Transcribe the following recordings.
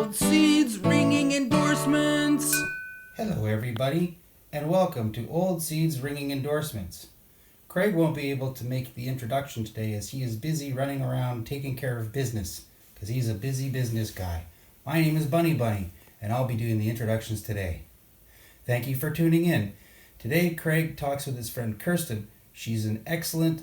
Oldseed's ringing endorsements. Hello, everybody, and welcome to Oldseed's Ringing Endorsements. Craig won't be able to make the introduction today as he is busy running around taking care of business, because he's a busy business guy. My name is Bunny, and I'll be doing the introductions today. Thank you for tuning in. Today, Craig talks with his friend Kirsten. She's an excellent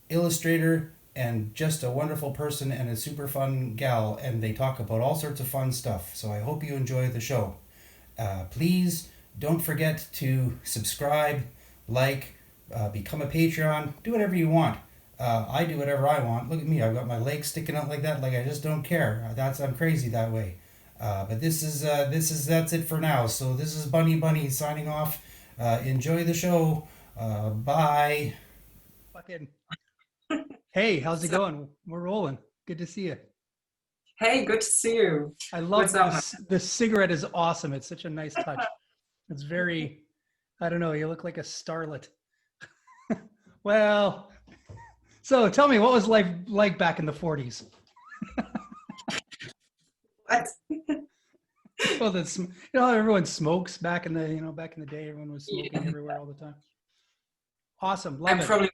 illustrator and just a wonderful person and a super fun gal, and they talk about all sorts of fun stuff. So I hope you enjoy the show. Please don't forget to subscribe, like, become a Patreon, do whatever you want. I do whatever I want. Look at me, I've got my legs sticking out like that, like I just don't care. I'm crazy that way. But that's it for now. So this is Bunny signing off. Enjoy the show. Bye. Fucking hey, how's it So, going? We're rolling. Good to see you. hey, good to see you. I What's love up, man? this. The cigarette is awesome. It's such a nice touch. It's very, I don't know. You look like a starlet. Well, so tell me, what was life like back in the 40s? What? Well, everyone smokes back in the, back in the day, everyone was smoking Yeah, everywhere all the time. Awesome, love I'm it. probably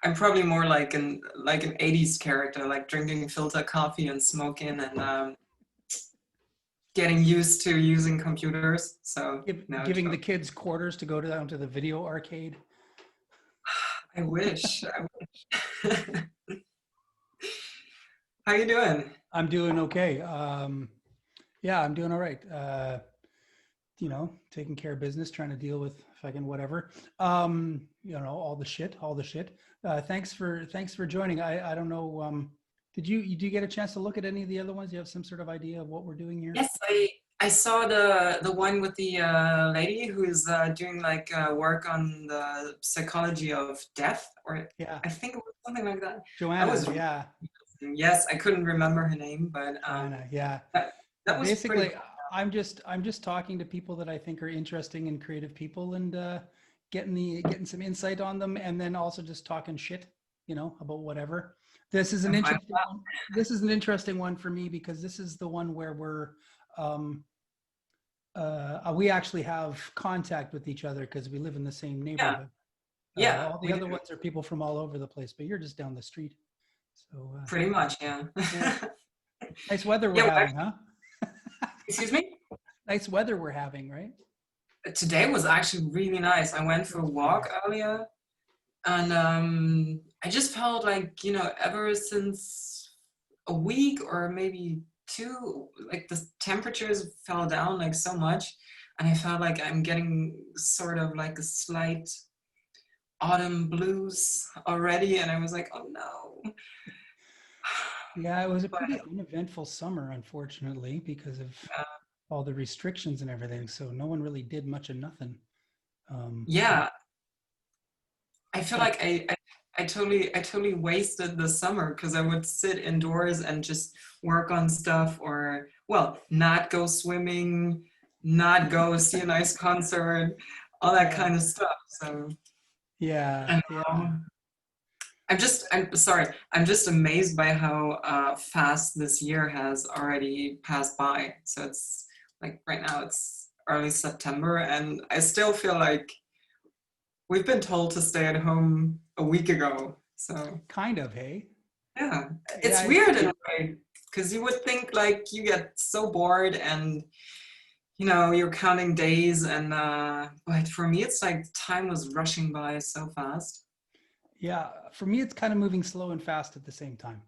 I'm probably more like an 80s character, like drinking filter coffee and smoking and getting used to using computers. So no Giving the joke. kids quarters to go down to the video arcade. I wish. I wish. How you doing? I'm doing okay. Yeah, I'm doing all right. Taking care of business, trying to deal with fucking whatever. All the shit. Thanks for joining. I don't know. Did you get a chance to look at any of the other ones? You have some sort of idea of what we're doing here? Yes, I saw the one with the lady who's doing like work on the psychology of death, or Yeah, I think it was something like that. That Joanna. was Yeah, Yes, I couldn't remember her name, but Joanna. Yeah. that was pretty Basically, cool. I'm just talking to people that I think are interesting and creative people, and getting some insight on them, and then also just talking shit, about whatever. This is an I'm fine. interesting one. This is an interesting one for me because this is the one where um, we actually have contact with each other because we live in the same Yeah, neighborhood. yeah, All the we other do. ones are people from all over the place, but you're just down the street. So Pretty much, yeah. yeah, nice weather we're Yeah, well, having, huh? excuse me? Nice weather we're having, right? Today was actually really nice. I went for a walk earlier and I just felt like, ever since a week or maybe two, like the temperatures fell down like so much. And I felt like I'm getting sort of like a slight autumn blues already. And I was like, oh no. Yeah, it was a But pretty uneventful summer, unfortunately, because of uh, all the restrictions and everything. So no one really did much of nothing. So yeah, I feel but like I totally wasted the summer because I would sit indoors and just work on stuff or, well, not go swimming, not go see a nice concert, all that yeah, kind of stuff. So, yeah, and yeah, I'm sorry, I'm just amazed by how fast this year has already passed by. So it's like right now it's early September and I still feel like we've been told to stay at home a week ago. So kind of. Hey, yeah, yeah, it's weird in a way because you would think like you get so bored and you're counting days and but for me it's like time was rushing by so fast. yeah. For me, it's kind of moving slow and fast at the same time.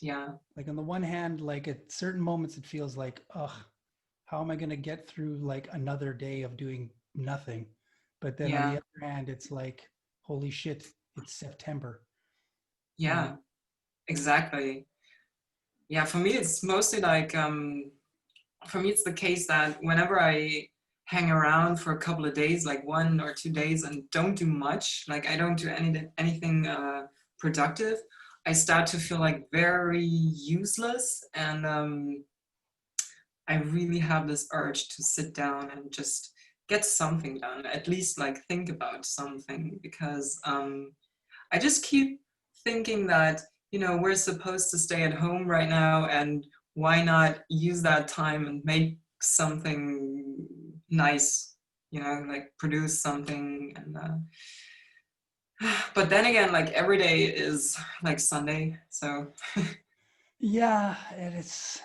Yeah, Like on the one hand, like at certain moments, it feels like, ugh, how am I going to get through like another day of doing nothing? But then on the yeah, other hand, it's like, holy shit, it's September. Uh, yeah, exactly. Yeah, for me it's mostly like for me it's the case that whenever I hang around for a couple of days, like 1 or 2 days, and don't do much, like I don't do anything productive, I start to feel like very useless, and I really have this urge to sit down and just get something done, at least like think about something, because I just keep thinking that, we're supposed to stay at home right now and why not use that time and make something nice, like produce something. And but then again, like every day is like Sunday, so Yeah, and it's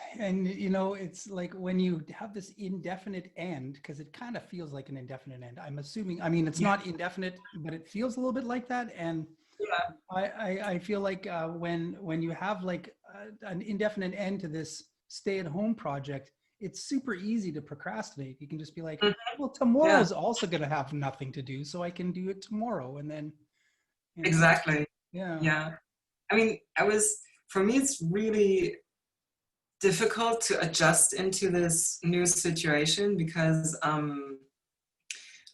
like when you have this indefinite end, because it kind of feels like an indefinite end. I'm assuming, I mean, it's yeah, not indefinite, but it feels a little bit like that. And yeah, I feel like when you have like an indefinite end to this stay-at-home project, it's super easy to procrastinate. You can just be like, mhm, well, yeah, tomorrow's also going to have nothing to do, so I can do it tomorrow. And then, exactly. yeah, Yeah. I mean, for me, it's really difficult to adjust into this new situation because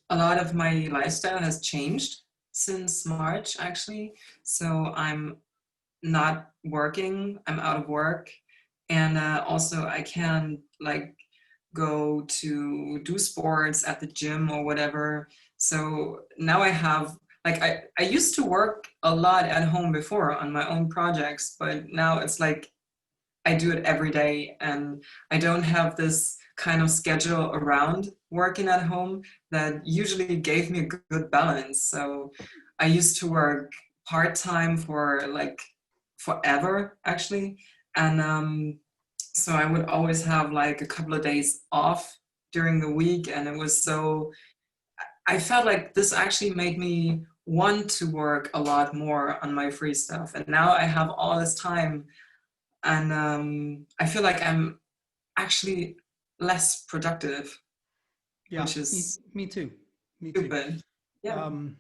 a lot of my lifestyle has changed since March, actually. So I'm not working, I'm out of work. And also, I can like go to do sports at the gym or whatever. So now I have, like, I used to work a lot at home before on my own projects, but now it's like I do it every day, and I don't have this kind of schedule around working at home that usually gave me a good balance. So I used to work part-time for like forever actually, and so I would always have like a couple of days off during the week, and it was so, I felt like this actually made me want to work a lot more on my free stuff, and now I have all this time, and I feel like I'm actually less productive, yeah, which me, is me too, me too. stupid. Yeah, Um,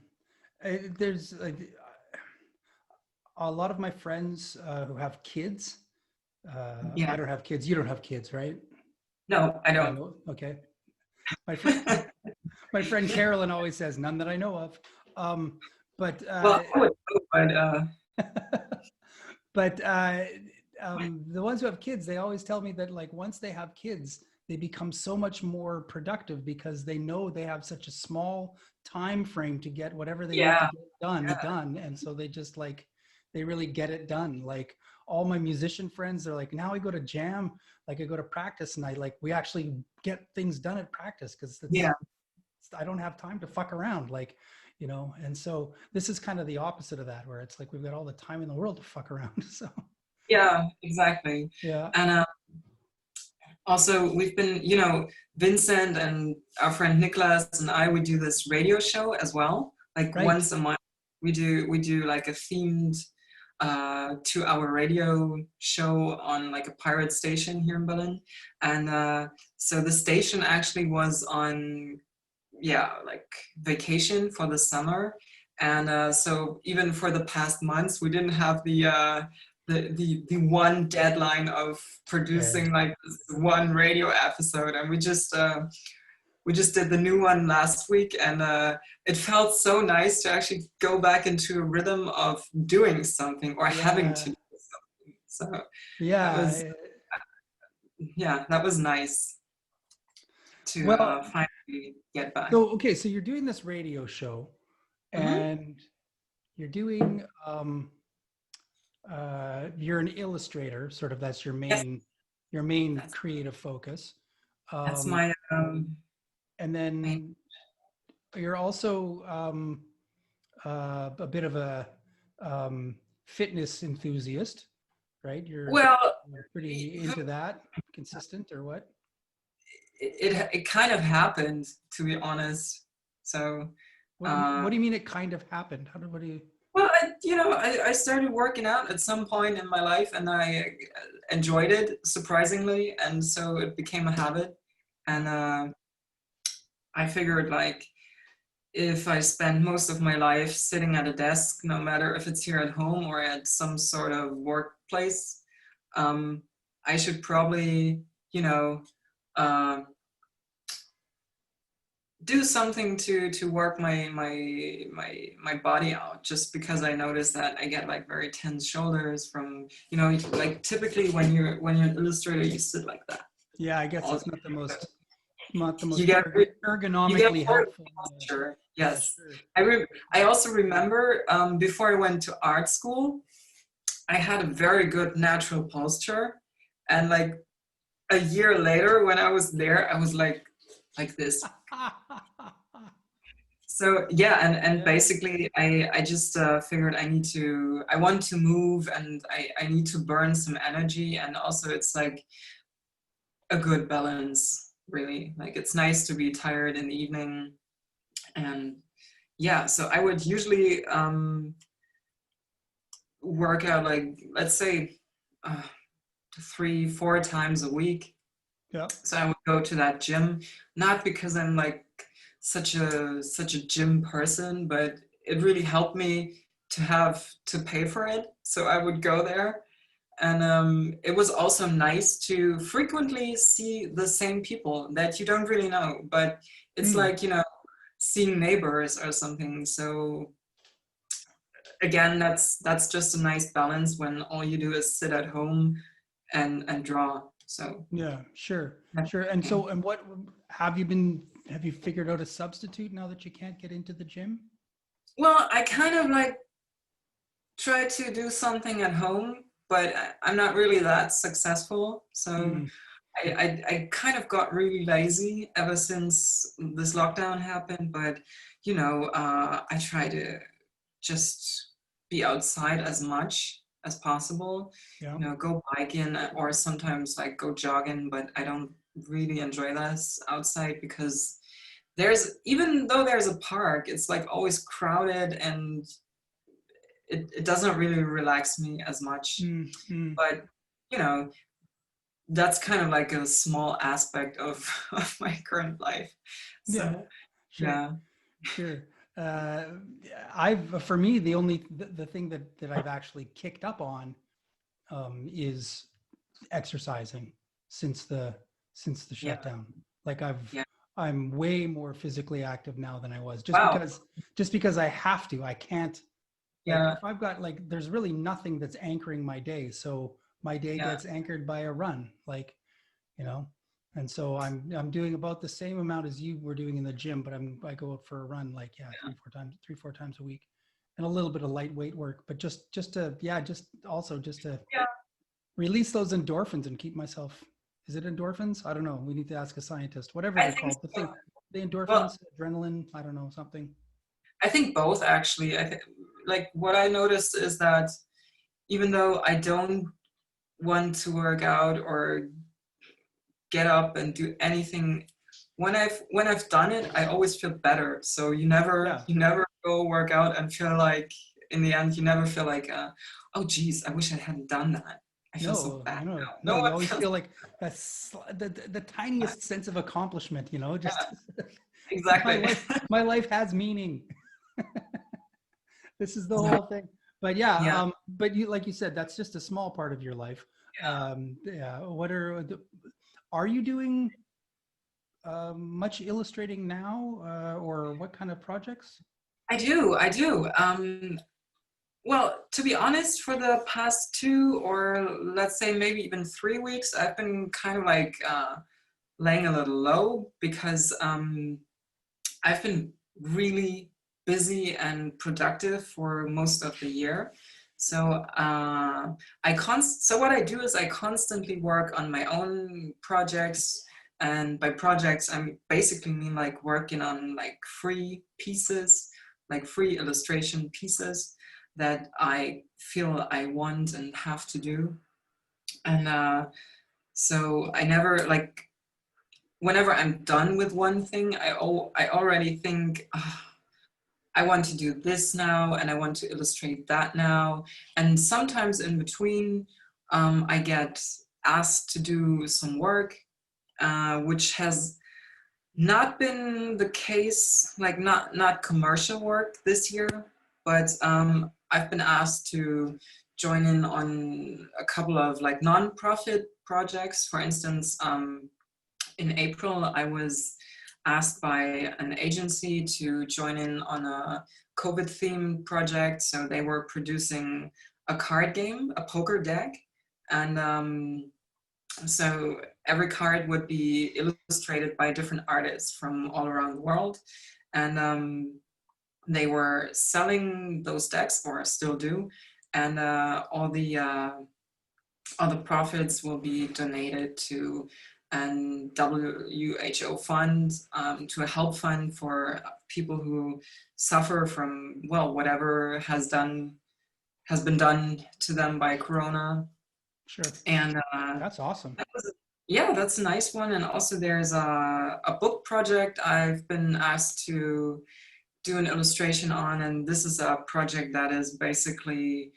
there's a lot of my friends who have kids. yeah. I don't have kids. You don't have kids, right? No, I That I don't. know. Okay. My friend, my friend Carolyn always says none that I know of. Um, but Well, I would, but but the ones who have kids, they always tell me that like once they have kids, they become so much more productive because they know they have such a small time frame to get whatever they need to yeah, get done, and so they just like they really get it done. Like all my musician friends, they're like, now I go to jam, like I go to practice, and I like we actually get things done at practice because it's yeah, I don't have time to fuck around, like, and so this is kind of the opposite of that, where it's like we've got all the time in the world to fuck around. So yeah, exactly. yeah, And also, we've been, Vincent and our friend Nicholas and I, we do this radio show as well. Like right. once a month, we do like a themed 2-hour radio show on like a pirate station here in Berlin. And so the station actually was on, yeah, like vacation for the summer. And so even for the past months, we didn't have the one deadline of Yeah, producing like this one radio episode, and we just did the new one last week, and it felt so nice to actually go back into a rhythm of doing something or having to yeah, do something. So that yeah. was, yeah, that was nice to Well, finally get back. so okay, so you're doing this radio show, Hmm. and you're doing you're an illustrator, sort of. That's Yes, your main that's creative focus. that's um my and main, then you're also a bit of a fitness enthusiast, right? well, You're pretty into that, consistent, or what? it kind of happened, to be honest. So What uh, do you mean it kind of happened? What do you? well, I started working out at some point in my life, and I enjoyed it surprisingly, and so it became a habit. And I figured, like, if I spend most of my life sitting at a desk, no matter if it's here at home or at some sort of workplace, um, I should probably, you know, uh, do something to work my body out, just because I noticed that I get like very tense shoulders from, like typically when you're an illustrator, you sit like that Yeah, I guess all it's day. not the You most get you get ergonomically bored of helpful. posture. Yeah, Yes. sure. I also remember, before I went to art school, I had a very good natural posture, and like a year later when I was there, I was like this. So yeah, and basically I just figured I want to move, and I need to burn some energy, and also it's like a good balance, really. Like it's nice to be tired in the evening, and yeah, so I would usually work out, like, let's say 3-4 times a week. Yeah. So I would go to that gym, not because I'm like such a gym person, but it really helped me to have to pay for it. So I would go there, and it was also nice to frequently see the same people that you don't really know, but it's like, seeing neighbors or something. So again, that's just a nice balance when all you do is sit at home and draw. So Yeah, sure, yeah. sure. And so, and what have you figured out a substitute now that you can't get into the gym? Well, I kind of like try to do something at home, but I'm not really that successful. So Mm, I kind of got really lazy ever since this lockdown happened. But I try to just be outside as much as possible. yeah. Go biking or sometimes like go jogging, but I don't really enjoy this outside because even though there's a park, it's like always crowded, and it doesn't really relax me as much. Mm, mm, But you know that's kind of like a small aspect of, of my current life. yeah, So sure, yeah. sure. Uh, for me, the thing that I've actually kicked up on is exercising since the Yeah. shutdown. Like Yeah. I'm way more physically active now than I was, Wow. just because I have to. I can't, like, Yeah. if I've got, like, there's really nothing that's anchoring my day. So my day Yeah. gets anchored by a run, like, you know. And so I'm doing about the same amount as you were doing in the gym, but I go out for a run, like, yeah, 3-4 times a week, and a little bit of lightweight work, but just to Yeah. release those endorphins and keep myself. Is it endorphins? I don't know. We need to ask a scientist. Whatever I they're think called, so. the Well, endorphins, adrenaline. I don't know, something. I think both actually. I think, like, what I noticed is that even though I don't want to work out or get up and do anything, when I've done it, I always feel better. So Yeah. you never go work out and feel like, in the end, you never feel like, oh geez, I wish I hadn't done that. I feel so No, bad. no. No You one always feels feel like the tiniest sense of accomplishment. Just my exactly. life has meaning. This is the whole thing. But yeah, Yeah. but like you said, that's just a small part of your life. Yeah. Are you doing much illustrating now, or what kind of projects? I do. I do. Well, to be honest, for the past 2, or let's say maybe even 3 weeks, I've been kind of like laying a little low because I've been really busy and productive for most of the year. So so what I do is I constantly work on my own projects, and by projects I basically mean like working on like free pieces, like free illustration pieces that I feel I want and have to do. And so I never like, whenever I'm done with one thing, I already think, "Ah, I want to do this now, and I want to illustrate that now." And sometimes in between, I get asked to do some work, which has not been the case, like not commercial work this year, but I've been asked to join in on a couple of like non-profit projects. For instance, in April, I was asked by an agency to join in on a COVID themed project. So they were producing a card game, a poker deck. And so every card would be illustrated by different artists from all around the world. And they were selling those decks, or still do. And all the all the profits will be donated to an WHO fund, to a help fund for people who suffer from, well, whatever has been done to them by Corona. Sure. And That's awesome. yeah, that's a nice one. And also there's a book project I've been asked to do an illustration on, and this is a project that is basically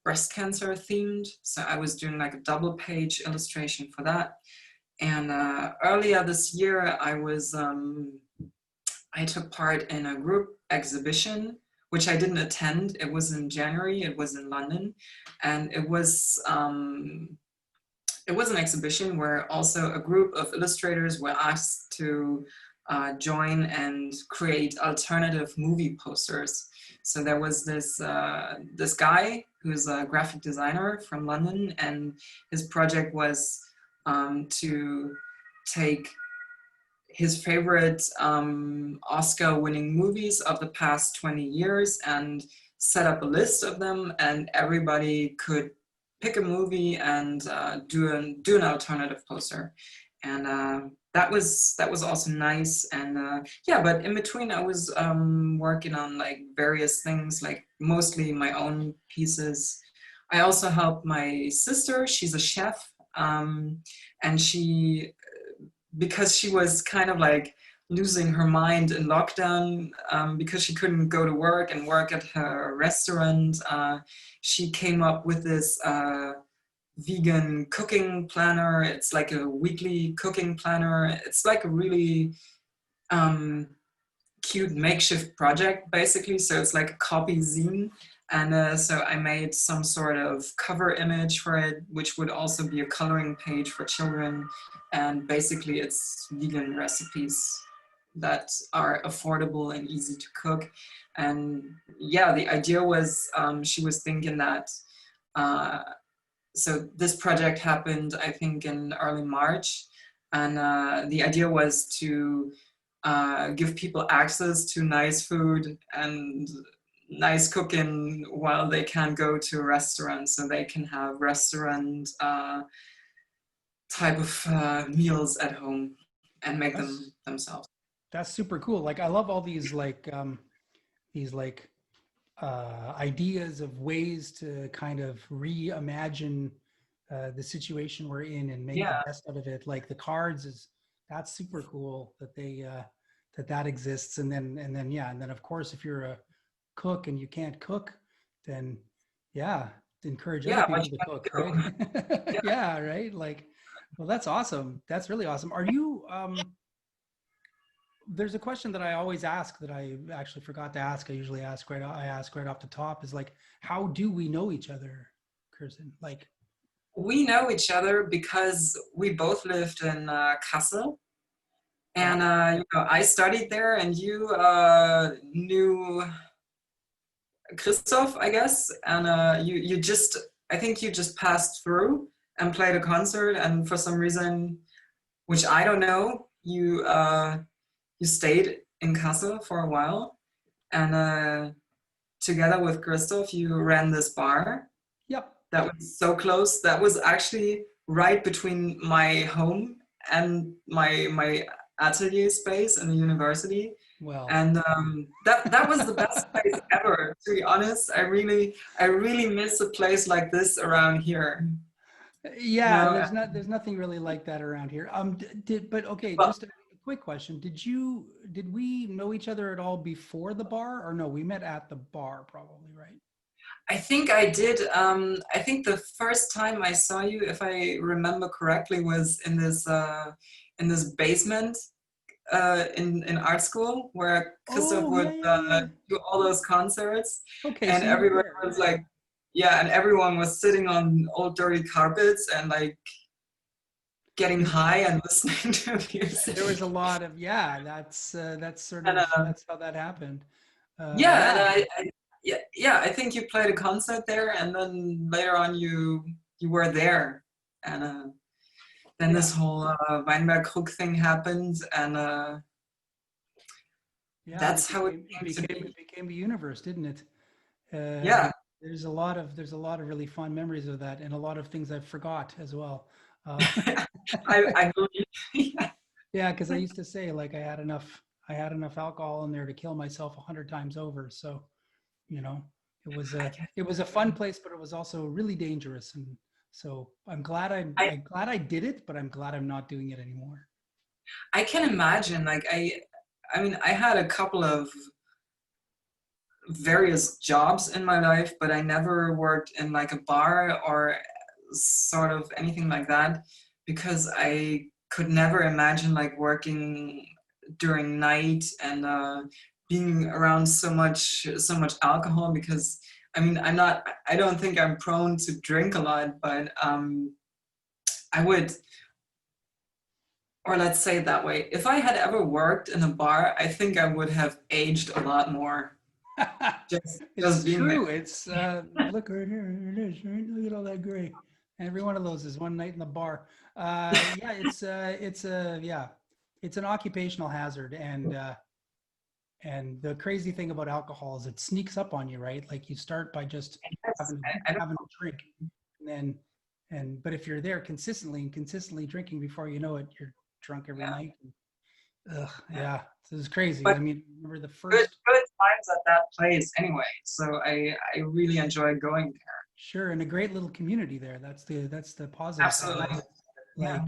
breast cancer themed. So I was doing like a double page illustration for that. And earlier this year, I took part in a group exhibition, which I didn't attend. It was in January. It was in London, and it was an exhibition where also a group of illustrators were asked to join and create alternative movie posters. So there was this guy who's a graphic designer from London, and his project was to take his favorite Oscar-winning movies of the past 20 years and set up a list of them, and everybody could pick a movie and do an alternative poster. And that was also nice. And yeah, but in between I was working on like various things, like mostly my own pieces. I also helped my sister. She's a chef, and she, because she was kind of like losing her mind in lockdown, because she couldn't go to work and work at her restaurant, she came up with this vegan cooking planner. It's like a weekly cooking planner. It's like a really cute makeshift project, basically. So it's like a copy zine. And so I made some sort of cover image for it, which would also be a coloring page for children. And basically it's vegan recipes that are affordable and easy to cook. And yeah, the idea was, she was thinking that, so this project happened, I think, in early March. And the idea was to give people access to nice food and nice cooking while they can't go to a restaurant, so they can have restaurant type of meals at home and make them themselves. That's super cool. Like I love all these like ideas of ways to kind of reimagine the situation we're in and make the best out of it. Like the cards that's super cool that they that exists. And then of course, if you're a cook and you can't cook, then encourage other people to cook, right? Yeah, right. Like, well, that's awesome. That's really awesome. Are you there's a question that I always ask that I actually forgot to ask. I usually ask right off the top, is like, how do we know each other, Kirsten? Like, we know each other because we both lived in Kassel. And you know, I studied there, and you knew Christoph, I guess. And you just, I think you just passed through and played a concert, and for some reason, which I don't know, you stayed in Kassel for a while, and together with Christoph, you ran this bar. Yep. That was so close. That was actually right between my home and my atelier space in the university. Well, And that was the best place ever, to be honest. I really miss a place like this around here. yeah, You know? there's nothing really like that around here. But okay, But just a quick question. Did we know each other at all before the bar, or no, we met at the bar probably, right? I think I did. I think the first time I saw you, if I remember correctly, was in this basement in art school, where Christoph would do all those concerts. Okay, And so everyone was like, yeah, and everyone was sitting on old dirty carpets and like getting high and listening to music. there was a lot of that's sort of that's how that happened. And I think you played a concert there, and then later on you were there, and then this whole Weinberg Krug thing happened, and that's how it came to be. It became a universe, didn't it? Yeah. There's a lot of really fun memories of that, and a lot of things I forgot as well. Uh, I believe. Yeah. yeah, because I used to say like I had enough alcohol in there to kill myself 100 times over. So you know, I can, it was a fun place, but it was also really dangerous. And so I, I'm glad I did it, but I'm glad I'm not doing it anymore. I can imagine. Like I mean, I had a couple of various jobs in my life, but I never worked in like a bar or sort of anything like that because I could never imagine like working during night and being around so much alcohol because I mean I don't think I'm prone to drink a lot, but I would, or let's say it that way, if I had ever worked in a bar, I think I would have aged a lot more It's just being there. true. It's look right here. It is. Right? Look at all that gray. Every one of those is one night in the bar. Yeah, yeah, it's an occupational hazard, and the crazy thing about alcohol is it sneaks up on you, right? Like you start by just Yes, I don't, having a drink, and then but if you're there consistently and consistently drinking, before you know it, you're drunk every yeah. night. Ugh, yeah, this is crazy. But I mean, remember the good first. good times at that place anyway. So I really enjoy going there. Sure, and a great little community there. That's the positive side of Absolutely. it. Yeah.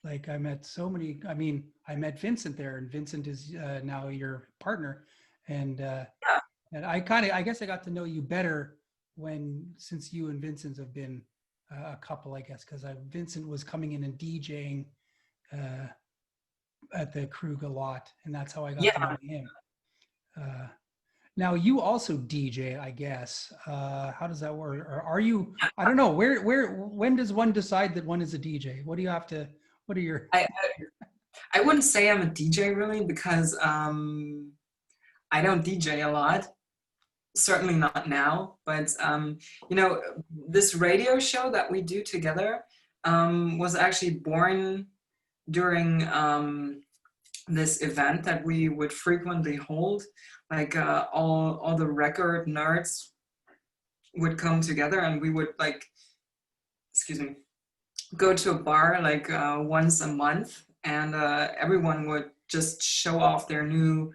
Like I met so many. I mean, I met Vincent there, and Vincent is now your partner, and uh, Yeah. and I guess I got to know you better when since you and Vincent have been a couple, I guess, because Vincent was coming in and DJing uh, at the Krug a lot, and that's how I got to Yeah. know him. Uh, Now you also DJ, I guess. How does that work? Or are you? I don't know. When does one decide that one is a DJ? What do you have to? What are your? I, I wouldn't say I'm a DJ really because I don't DJ a lot. Certainly not now. But you know, this radio show that we do together was actually born during this event that we would frequently hold. Like all the record nerds would come together and we would like, excuse me, go to a bar like once a month and everyone would just show off their new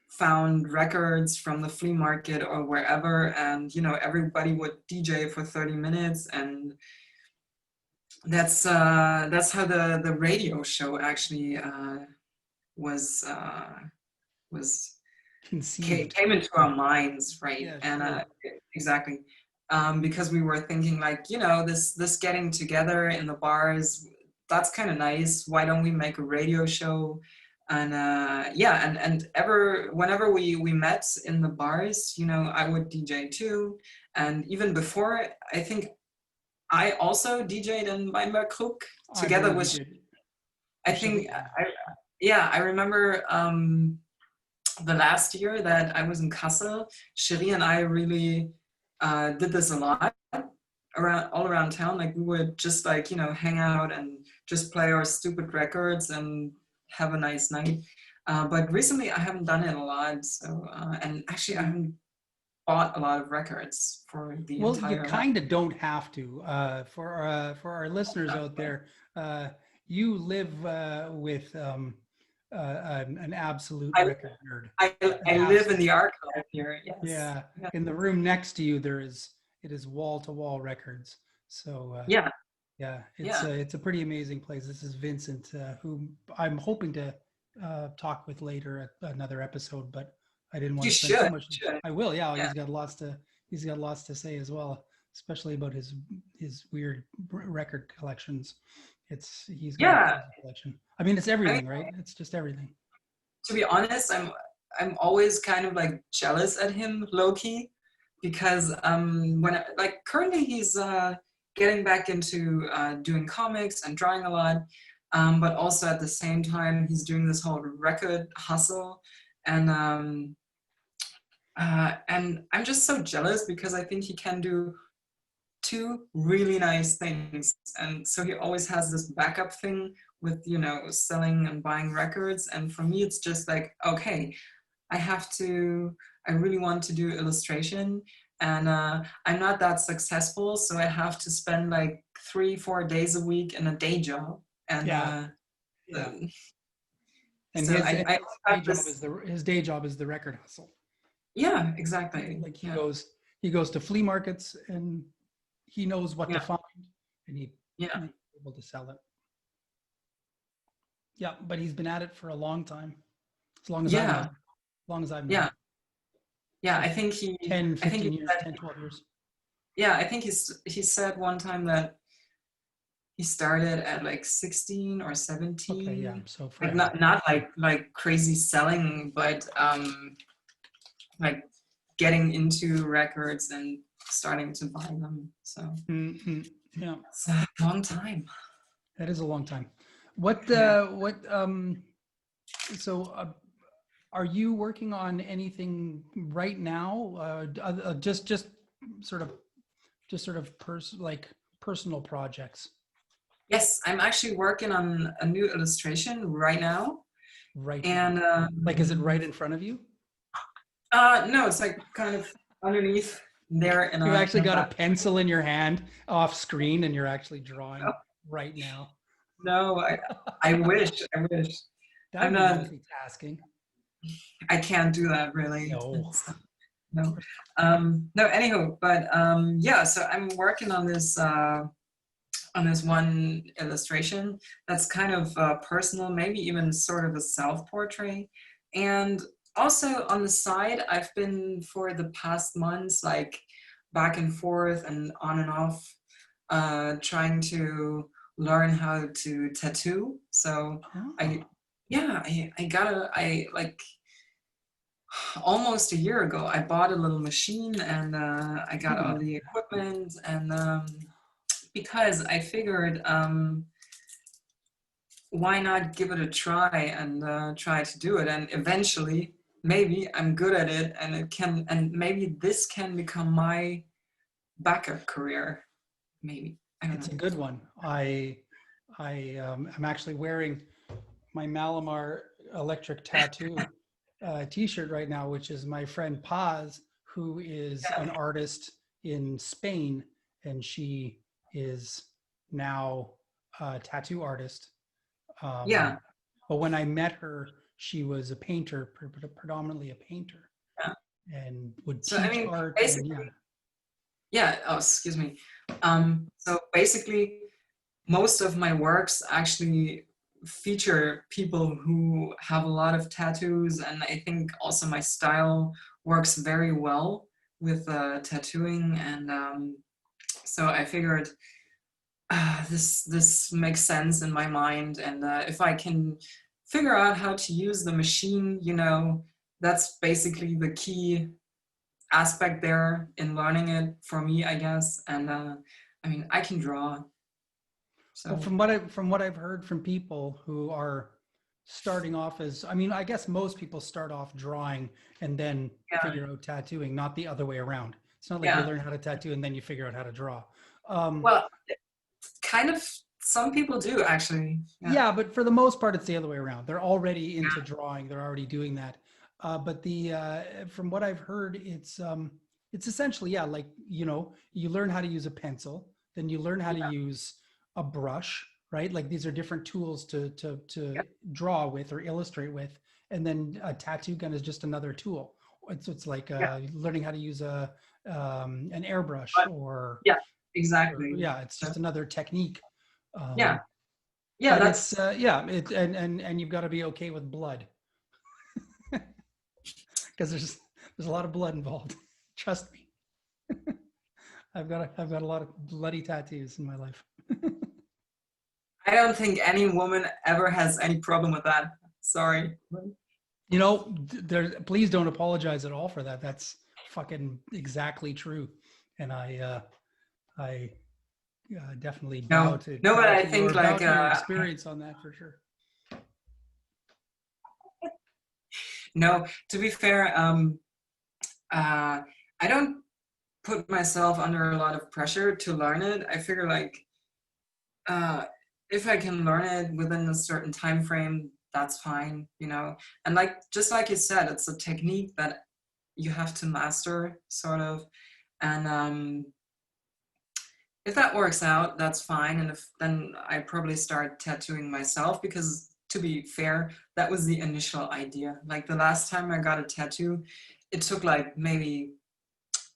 found records from the flea market or wherever, and you know everybody would DJ for 30 minutes, and that's how the radio show actually was was Conceived? came into our minds, right? Yeah, And sure. exactly, because we were thinking like, you know, this getting together in the bars, that's kind of nice. Why don't we make a radio show? And yeah, and ever whenever we met in the bars, you know, I would DJ too. And even before, I think I also DJ'd in Weinberg I together believe you with. did. I Shelly think did. yeah, I remember the last year that I was in Kassel, Cherie and I really did this a lot around all around town. Like we would just like, you know, hang out and just play our stupid records and have a nice night. But recently I haven't done it a lot. So and actually I haven't bought a lot of records for the Well, you entire night. kind of don't have to. For our listeners out there, uh, you live with an absolute I, record nerd. An I live in absolute. the archive here. Yes. Yeah, Yeah. in the room next to you, it is wall to wall records. So Yeah. yeah, Yeah. it's a pretty amazing place. This is Vincent, who I'm hoping to talk with later at another episode, but I didn't want You to spend too should. much. Should. I will, yeah. Yeah. He's got lots to say as well, especially about his weird record collections. He's got a Yeah. crazy collection. I mean, it's I mean, everything, right? It's just everything. to be honest, I'm always kind of like jealous at him, low key, because like currently he's getting back into doing comics and drawing a lot, but also at the same time he's doing this whole record hustle, and I'm just so jealous because I think he can do two really nice things, and so he always has this backup thing with, you know, selling and buying records, and for me it's just like, okay, I really want to do illustration, and I'm not that successful, so I have to spend like 3-4 days a week in a day job, and Yeah. Yeah. um, And so I have this. his day job is the record hustle. Yeah, exactly. Like Yeah, he goes to flea markets and he knows what to yeah, find and yeah, he's able to sell it. Yeah, but he's been at it for a long time. As long as I've known yeah, him. As long as I've known yeah, him. yeah. So 10, I think 15 he years, said, 10, 12 years. yeah, I think he said one time that he started at like 16 or Okay, yeah. 17, So like forever. not like crazy selling, but like getting into records and starting to buy them. So Mm-hmm. Yeah, it's a long time. that is a long time. What Yeah. so are you working on anything right now? Just sort of personal projects Yes, I'm actually working on a new illustration right now, right now. and Like, is it right in front of you? no, it's like kind of underneath there in You actually a got a back. pencil in your hand off screen and you're actually drawing right now. No, I wish, I wish. That I'm would be not. multitasking. I can't do that really. No. No. No. Anyhow, but yeah. So I'm working on this one illustration that's kind of personal, maybe even sort of a self-portrait. And also on the side, I've been for the past months, like back and forth and on and off, trying to learn how to tattoo. So I, Oh. yeah, I like almost a year ago, I bought a little machine and I got all Ooh. the equipment and because I figured why not give it a try and try to do it, and eventually maybe I'm good at it and it can, and maybe this can become my backup career, maybe. I don't It's a know. good one. I'm actually wearing my Malamar electric tattoo t-shirt right now, which is my friend Paz, who is Yeah, an artist in Spain, and she is now a tattoo artist. yeah, But when I met her, she was a painter, predominantly a painter, yeah. and would So I teach mean, art. And yeah, basically, yeah. Oh, excuse me. So basically, most of my works actually feature people who have a lot of tattoos, and I think also my style works very well with tattooing, and so I figured this makes sense in my mind, and if I can figure out how to use the machine, that's basically the key aspect there in learning it for me, I guess, and I mean, I can draw. well, So from what I've heard from people who are starting off as, I mean, I guess most people start off drawing and then yeah, figure out tattooing, not the other way around. It's not like you yeah. learn how to tattoo and then you figure out how to draw. Um, Well, kind of, some people do actually. Yeah, yeah, but for the most part, it's the other way around. They're already into drawing. They're already doing that. But from what I've heard, it's essentially, yeah, like, you learn how to use a pencil, then you learn how to yeah, use a brush, right? Like, these are different tools yeah. to draw with or illustrate with, and then a tattoo gun is just another tool. It's like Yeah. learning how to use an airbrush, But yeah, or exactly. yeah, it's So, just another technique. yeah, Um, yeah. but it's That's yeah, and you've got to be okay with blood because there's a lot of blood involved. Trust me. I've got a lot of bloody tattoos in my life. I don't think any woman ever has any problem with that. Sorry. Please don't apologize at all for that. That's fucking exactly true, and I definitely No, no, but I think bow like to your experience on that for sure. no. To be fair, I don't put myself under a lot of pressure to learn it. I figure like uh, if I can learn it within a certain time frame, that's fine. And like just like you said, it's a technique that you have to master, sort of. And if that works out, that's fine. And if then I probably start tattooing myself, because to be fair, that was the initial idea. Like the last time I got a tattoo, it took like maybe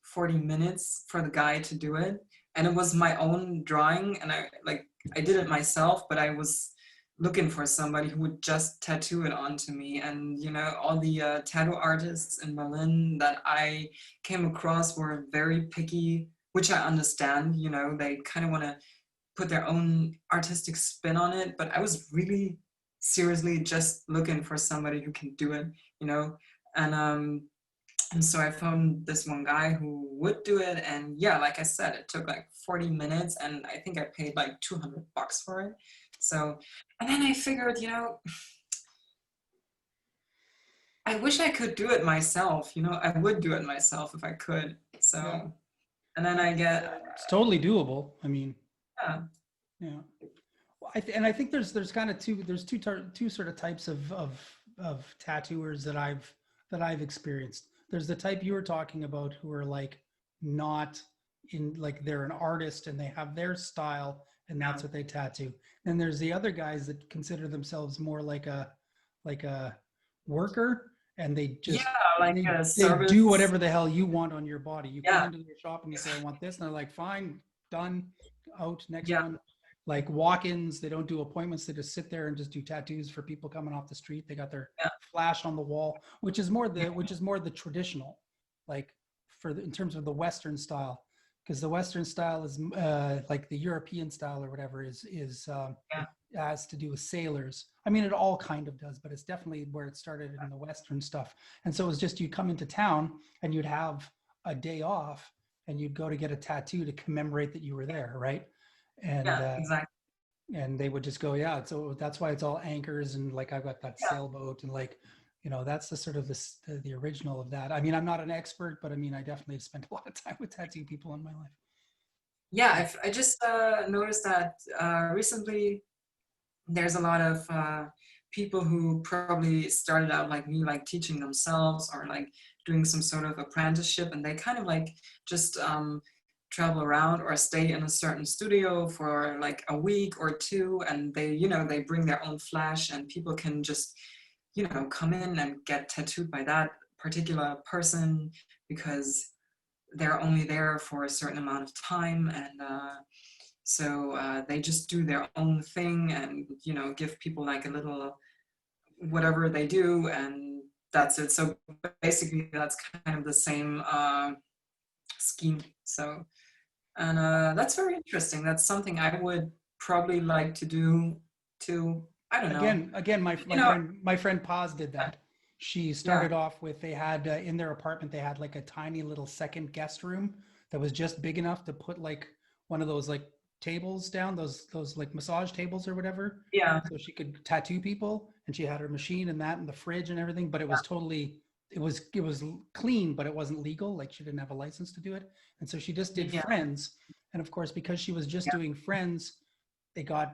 40 minutes for the guy to do it. And it was my own drawing, and I did it myself, but I was looking for somebody who would just tattoo it onto me. And all the tattoo artists in Berlin that I came across were very picky, which I understand. They kind of want to put their own artistic spin on it, but I was really seriously just looking for somebody who can do it, and so I found this one guy who would do it. And yeah, like I said, it took like 40 minutes, and I think I paid like $200 for it. So, and then I figured, I wish I could do it myself. I would do it myself if I could. So, Yeah. and then I get, It's totally doable. I mean, yeah, yeah. Well, I think there's kind of two sort of types of tattooers that I've experienced. There's the type you were talking about who are like not in, like they're an artist and they have their style and that's what they tattoo. Then there's the other guys that consider themselves more like a worker, and they just yeah, like they, a they service. do whatever the hell you want on your body. You come Yeah, into their shop and you say, I want this, and they're like, fine, done, out, next yeah, one. Like walk-ins, they don't do appointments, they just sit there and just do tattoos for people coming off the street. They got their yeah, flash on the wall, which is more the traditional, like in terms of the Western style, because the Western style is like the European style or whatever is yeah, has to do with sailors. I mean, it all kind of does, but it's definitely where it started in the Western stuff. And so it was just, you'd come into town and you'd have a day off and you'd go to get a tattoo to commemorate that you were there, right? And yeah, exactly. and they would just go, yeah. So that's why it's all anchors, and like I've got that Yeah. sailboat, and like, that's the sort of the original of that. I mean, I'm not an expert, but I mean, I definitely have spent a lot of time with tattoo people in my life. Yeah, I just noticed that recently there's a lot of people who probably started out like me, like teaching themselves or like doing some sort of apprenticeship, and they kind of like just travel around or stay in a certain studio for like a week or two, and they bring their own flash, and people can just come in and get tattooed by that particular person because they're only there for a certain amount of time. And so they just do their own thing and give people like a little whatever they do, and that's it. So basically that's kind of the same scheme. So, and that's very interesting. That's something I would probably like to do too. I don't know. Again, my friend Paz did that. She Yeah, started off with, they had in their apartment, they had like a tiny little second guest room that was just big enough to put like one of those like tables down, those like massage tables or whatever, yeah, so she could tattoo people. And she had her machine and that and the fridge and everything, but it was totally, it was clean, but it wasn't legal. Like she didn't have a license to do it. And so she just did yeah, friends. And of course, because she was just yeah, doing friends,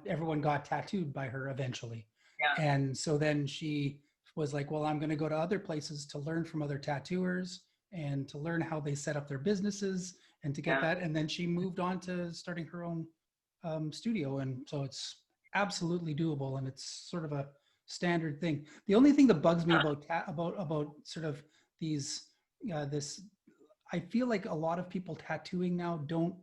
everyone got tattooed by her eventually. yeah, And so then she was like, well, I'm going to go to other places to learn from other tattooers and to learn how they set up their businesses and to get yeah. that. And then she moved on to starting her own studio. And so it's absolutely doable, and it's sort of a standard thing. The only thing that bugs me about sort of these this, I feel like a lot of people tattooing now don't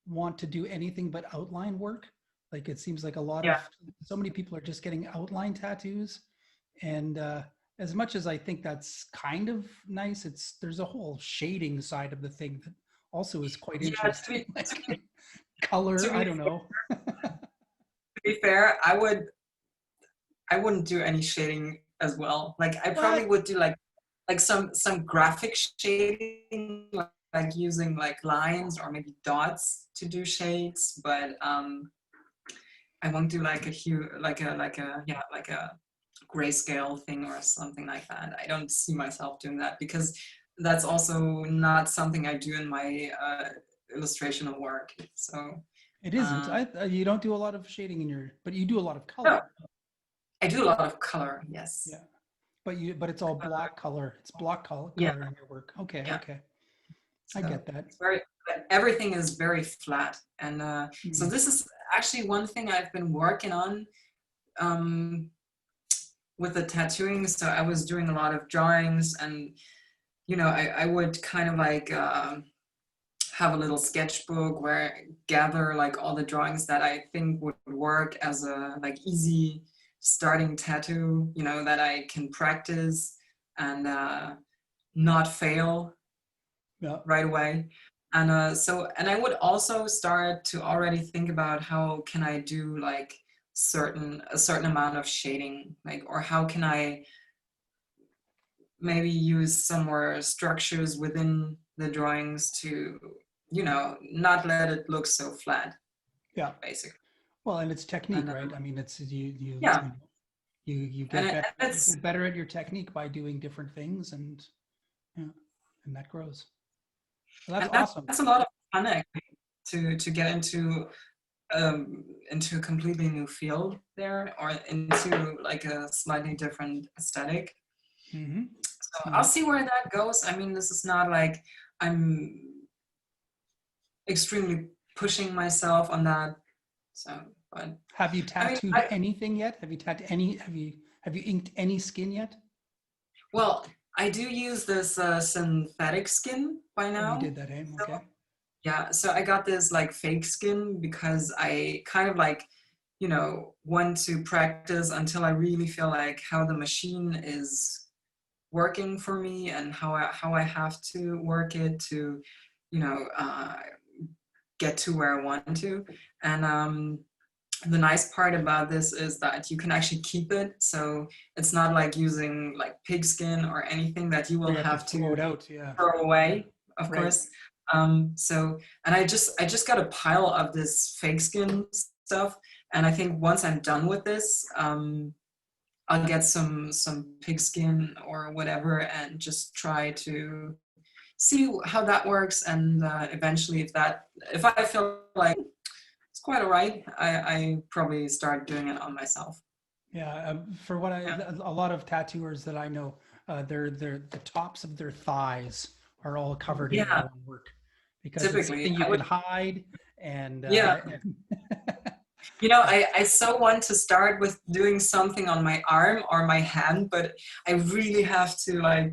want to do anything but outline work. Like it seems like Yeah. so many people are just getting outline tattoos. And as much as I think that's kind of nice, there's a whole shading side of the thing that also is quite Yeah, interesting. Like to color, I be don't know. to be fair, I wouldn't do any shading as well. Like I probably What? would do like some graphic shading, like using like lines or maybe dots to do shades, but I won't do like a hue, like a grayscale thing or something like that. I don't see myself doing that because that's also not something I do in my illustrational work. So It isn't. um, You don't do a lot of shading but you do a lot of no, color. I do a lot of color. Yes. Yeah. But it's all block color. It's block color Yeah. in your work. Okay. Yeah. Okay. I So get that. it's very, everything is very flat. And so Mhm. this is actually one thing I've been working on with the tattooing. So I was doing a lot of drawings, and I would kind of like have a little sketchbook where I gather like all the drawings that I think would work as a like easy starting tattoo, that I can practice and not fail Yeah. right away. And and I would also start to already think about how can I do like a certain amount of shading, like, or how can I maybe use some more structures within the drawings to, not let it look so flat, Yeah. basically. Well, and it's technique, And right? I mean, it's yeah, you and, get better, and you it's get better at your technique by doing different things, and yeah, and that grows. Well, that's and awesome. that's a lot of fun actually, to get into a completely new field there, or into like a slightly different aesthetic. Mm-hmm. So I'll Yeah. see where that goes. I mean, this is not like I'm extremely pushing myself on that. So, but Have you I mean, tattooed anything yet? Have you tattooed any? Have you inked any skin yet? well, I do use this synthetic skin by Oh, you now. did that, hey? So, Okay. yeah, so I got this like fake skin because I kind of like, want to practice until I really feel like how the machine is working for me and how I have to work it to, you know, uh, get to where I want to. And the nice part about this is that you can actually keep it. So it's not like using like pig skin or anything that you Where will you have to have throw it to out. Yeah. throw Yeah. away, of Right. course. So, and I just got a pile of this fake skin stuff. And I think once I'm done with this, I'll get some pig skin or whatever and just try to see how that works. And eventually, if I feel like it's quite all right, I probably start doing it on myself. Yeah. For what Yeah. a lot of tattooers that I know, the tops of their thighs are all covered in their Yeah, own work because it's typically something you I can would. hide and Yeah, I so want to start with doing something on my arm or my hand, but I really have to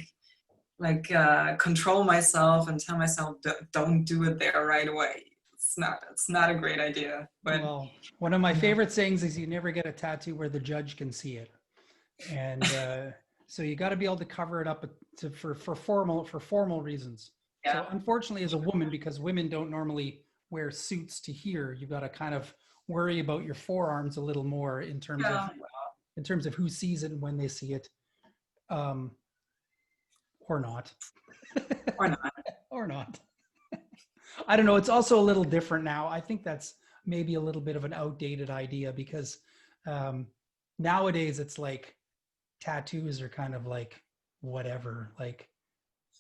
control myself and tell myself don't do it there right away. It's not a great idea, but well, one of my you know favorite sayings is you never get a tattoo where the judge can see it. And so you got to be able to cover it up for formal reasons. yeah, So unfortunately, as a woman, because women don't normally wear suits to here, you've got to kind of worry about your forearms a little more yeah, in terms of who sees it and when they see it, um, or not, or not. or not. I don't know. It's also a little different now. I think that's maybe a little bit of an outdated idea because um, nowadays it's like tattoos are kind of like whatever. Like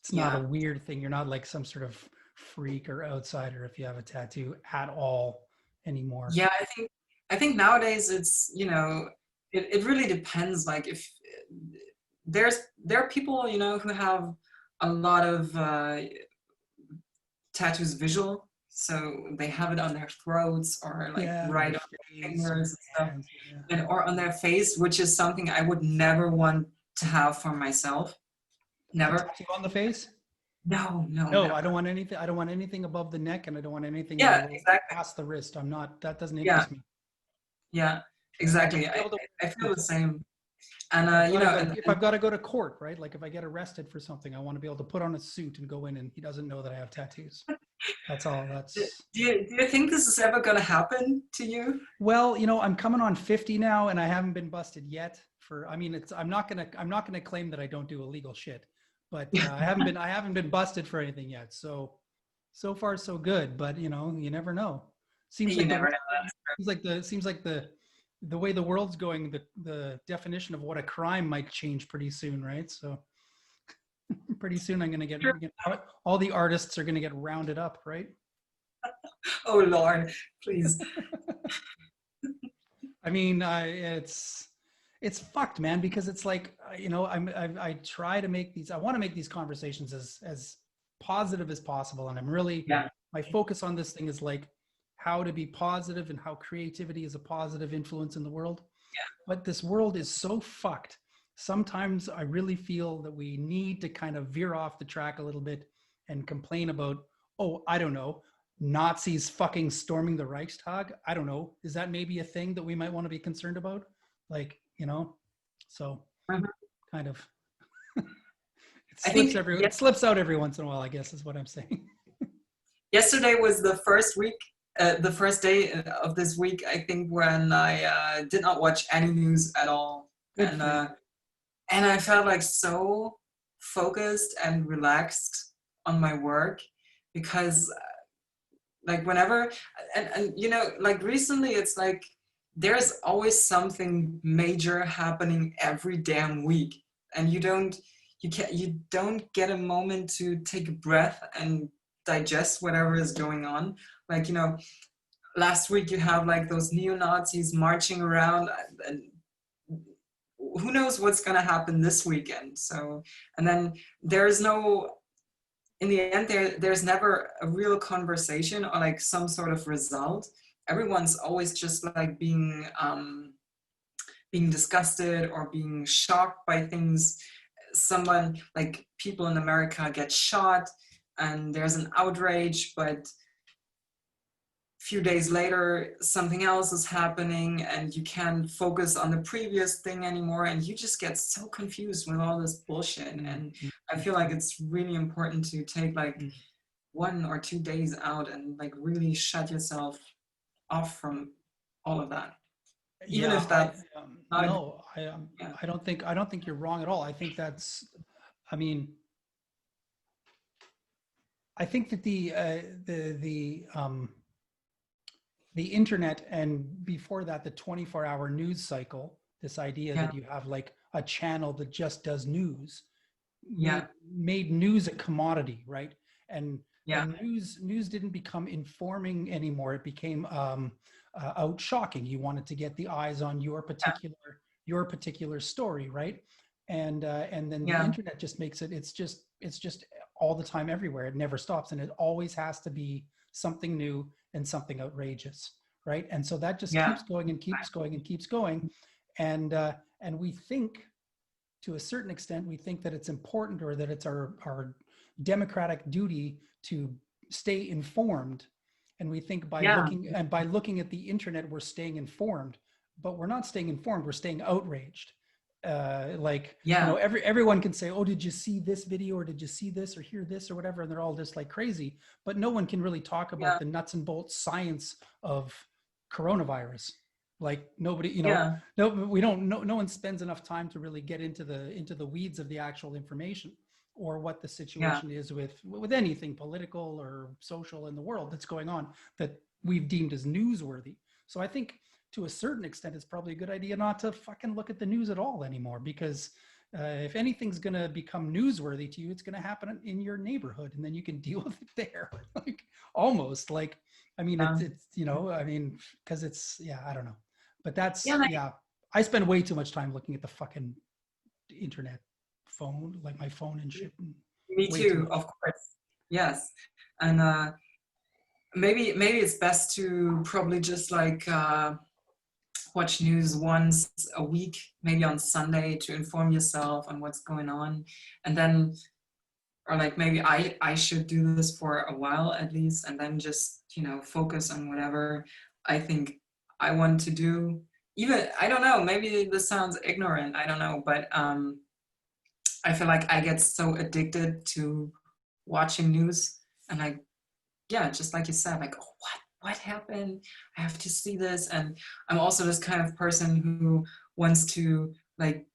it's not a Yeah, weird thing. You're not like some sort of freak or outsider if you have a tattoo at all anymore. yeah. I think nowadays it's it really depends. Like if there are people who have a lot of tattoos visual, so they have it on their throats or like Yeah, on right their on their face or fingers and their stuff, hands. Yeah. and or on their face, which is something I would never want to have for myself. A Never. tattoo on the face? No, no, No, I don't never. want anything. I don't want anything above the neck, and I don't want anything Yeah, below exactly. past the wrist. I'm not. That doesn't Yeah, interest me. yeah, I want exactly. to be I, able to I I wear feel it. the same. And If I've got to go, and, if and I've got to go to court, right? Like if I get arrested for something, I want to be able to put on a suit and go in, and he doesn't know that I have tattoos. That's all. do That's you think this is ever going to happen to you? well, I'm coming on 50 now, and I haven't been busted yet. I mean, I'm not gonna claim that I don't do illegal shit, but I haven't been busted for anything yet. So far so good, but you never know. Seems You like the never world, know. seems like the way the world's going, the definition of what a crime might change pretty soon, right? So pretty soon I'm gonna True. get all the artists are gonna get rounded up, right? Oh Lord, please. I mean, it's fucked, man, because it's like I try to make these. I want to make these conversations as positive as possible. And I'm really, Yeah. my focus on this thing is like how to be positive and how creativity is a positive influence in the world. But this world is so fucked. Sometimes I really feel that we need to kind of veer off the track a little bit and complain about, oh, I don't know, Nazis fucking storming the Reichstag. I don't know. Is that maybe a thing that we might want to be concerned about? Like, you know, so kind of I think it slips out every once in a while, I guess is what I'm saying. yesterday was the first day of this week, I think, when I did not watch any news at all. Good for you. And I felt like so focused and relaxed on my work, because like whenever, and you know, like recently it's like there's always something major happening every damn week, and you don't get a moment to take a breath and digest whatever is going on. Like, you know, last week you have like those neo-Nazis marching around, and who knows what's going to happen this weekend. So, and then there's no, in the end, there's never a real conversation or like some sort of result. Everyone's always just like being disgusted or being shocked by things. Someone, like people in America get shot and there's an outrage, but few days later something else is happening and you can't focus on the previous thing anymore, and you just get so confused with all this bullshit. And I feel like it's really important to take like 1 or 2 days out and like really shut yourself off from all of that, even if that's no, I don't think you're wrong at all. I think that's, I mean, I think that the internet, and before that, the 24-hour news cycle, this idea that you have like a channel that just does news, made news a commodity, right? And news didn't become informing anymore. It became out shocking. You wanted to get the eyes on your particular story, right? And then the internet just makes it. It's just all the time, everywhere. It never stops, and it always has to be something new and something outrageous, right? And so that just keeps going and keeps going and keeps going, and we think, to a certain extent, we think that it's important, or that it's our democratic duty to stay informed, and we think by looking at the internet we're staying informed, but we're not staying informed. We're staying outraged. You know, everyone can say, oh, did you see this video, or did you see this or hear this or whatever, and they're all just like crazy, but no one can really talk about the nuts and bolts science of coronavirus. Like nobody, you know, no one spends enough time to really get into the weeds of the actual information, or what the situation is with anything political or social in the world that's going on that we've deemed as newsworthy. So I think, to a certain extent, it's probably a good idea not to fucking look at the news at all anymore, because if anything's going to become newsworthy to you, it's going to happen in your neighborhood, and then you can deal with it there. Like, almost like, I mean, it's, you know, I mean, because it's, I don't know, but that's, I spend way too much time looking at the fucking internet, phone, like my phone and shit. Me too, of course. Yes. And maybe it's best to probably just like watch news once a week, maybe on Sunday, to inform yourself on what's going on. And then, or like maybe I should do this for a while at least, and then just, you know, focus on whatever I think I want to do. Even, I don't know, maybe this sounds ignorant, I don't know, but I feel like I get so addicted to watching news, and like, just like you said, like, oh, what happened? I have to see this. And I'm also this kind of person who wants to like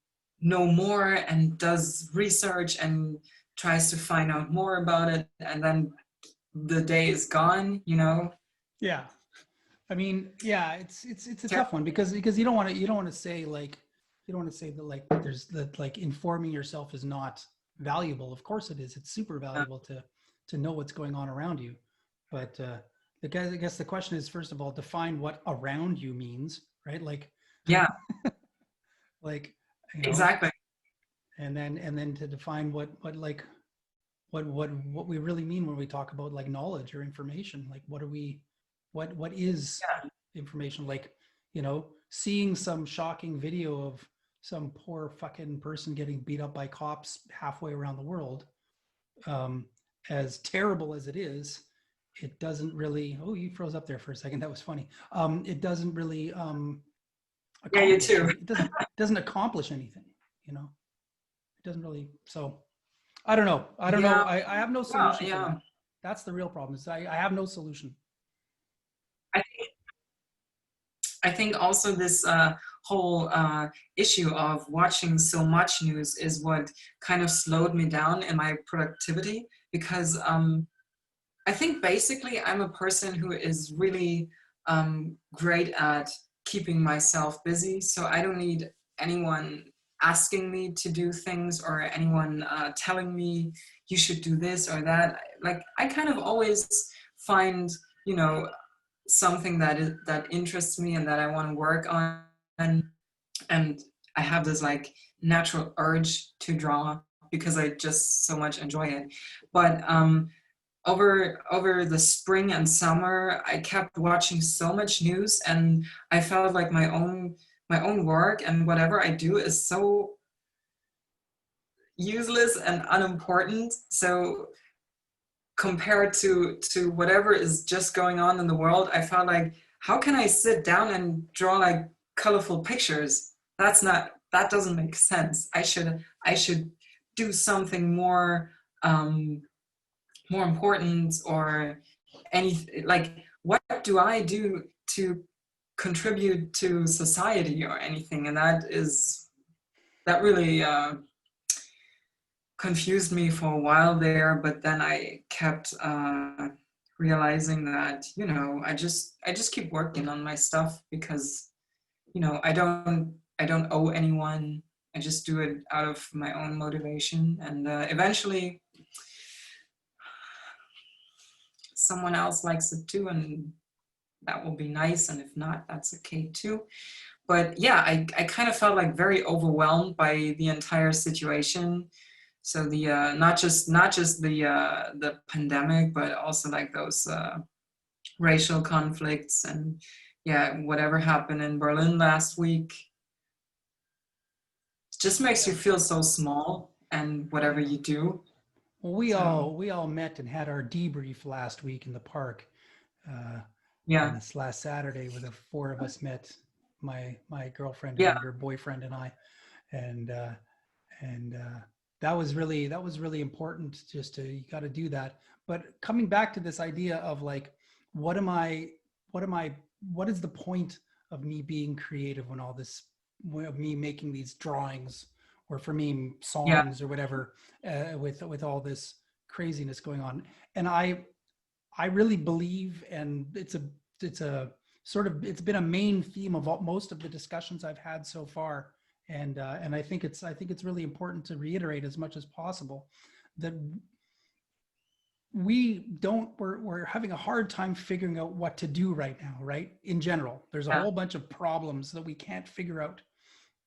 know more and does research and tries to find out more about it, and then the day is gone, you know? Yeah. I mean, it's a tough one, because you don't want to say like, you don't want to say that like there's that like informing yourself is not valuable. Of course it is. It's super valuable to know what's going on around you. But I guess the question is, first of all, define what around you means, right? Like, like, you know, exactly. and then to define what like what we really mean when we talk about like knowledge or information. Like what is Yeah. information? Like, you know, seeing some shocking video of some poor fucking person getting beat up by cops halfway around the world, um, as terrible as it is, it doesn't really, oh, you froze up there for a second, that was funny. It doesn't really Yeah, you accomplish too. any, it doesn't accomplish anything, you know. It doesn't really. So I don't know. Yeah. I have no Well, solution for yeah. that. That's the real problem. Is I have no solution. I I think also this whole issue of watching so much news is what kind of slowed me down in my productivity, because I think basically I'm a person who is really great at keeping myself busy. So I don't need anyone asking me to do things, or anyone telling me you should do this or that. Like, I kind of always find, you know, something that interests me and that I want to work on, and I have this like natural urge to draw because I just so much enjoy it. But over the spring and summer, I kept watching so much news, and I felt like my own work and whatever I do is so useless and unimportant. So compared to whatever is just going on in the world, I felt like, how can I sit down and draw like colorful pictures? That doesn't make sense. I should do something more important, or anything. Like, what do I do to contribute to society or anything? And that really confused me for a while there, but then I kept realizing that, I just keep working on my stuff, because I don't owe anyone. I just do it out of my own motivation, and eventually someone else likes it too, and that will be nice, and if not, that's okay too. But yeah, I kind of felt like very overwhelmed by the entire situation. So the not just the pandemic, but also like those racial conflicts, and yeah, whatever happened in Berlin last week just makes you feel so small, and whatever Yeah. you do. Well, So we all met and had our debrief last week in the park. Uh, on yeah, this last Saturday, where the four of us met, my girlfriend yeah, and her boyfriend and I, and that was really important. Just to, you got to do that. But coming back to this idea of like, what am I, what am I, what is the point of me being creative when all this, of me making these drawings, or for me yeah, songs or whatever, with all this craziness going on. And I really believe, and it's a sort of, it's been a main theme of most of the discussions I've had so far, and I think it's really important to reiterate as much as possible that we're having a hard time figuring out what to do right now. Right, in general, there's a yeah, whole bunch of problems that we can't figure out,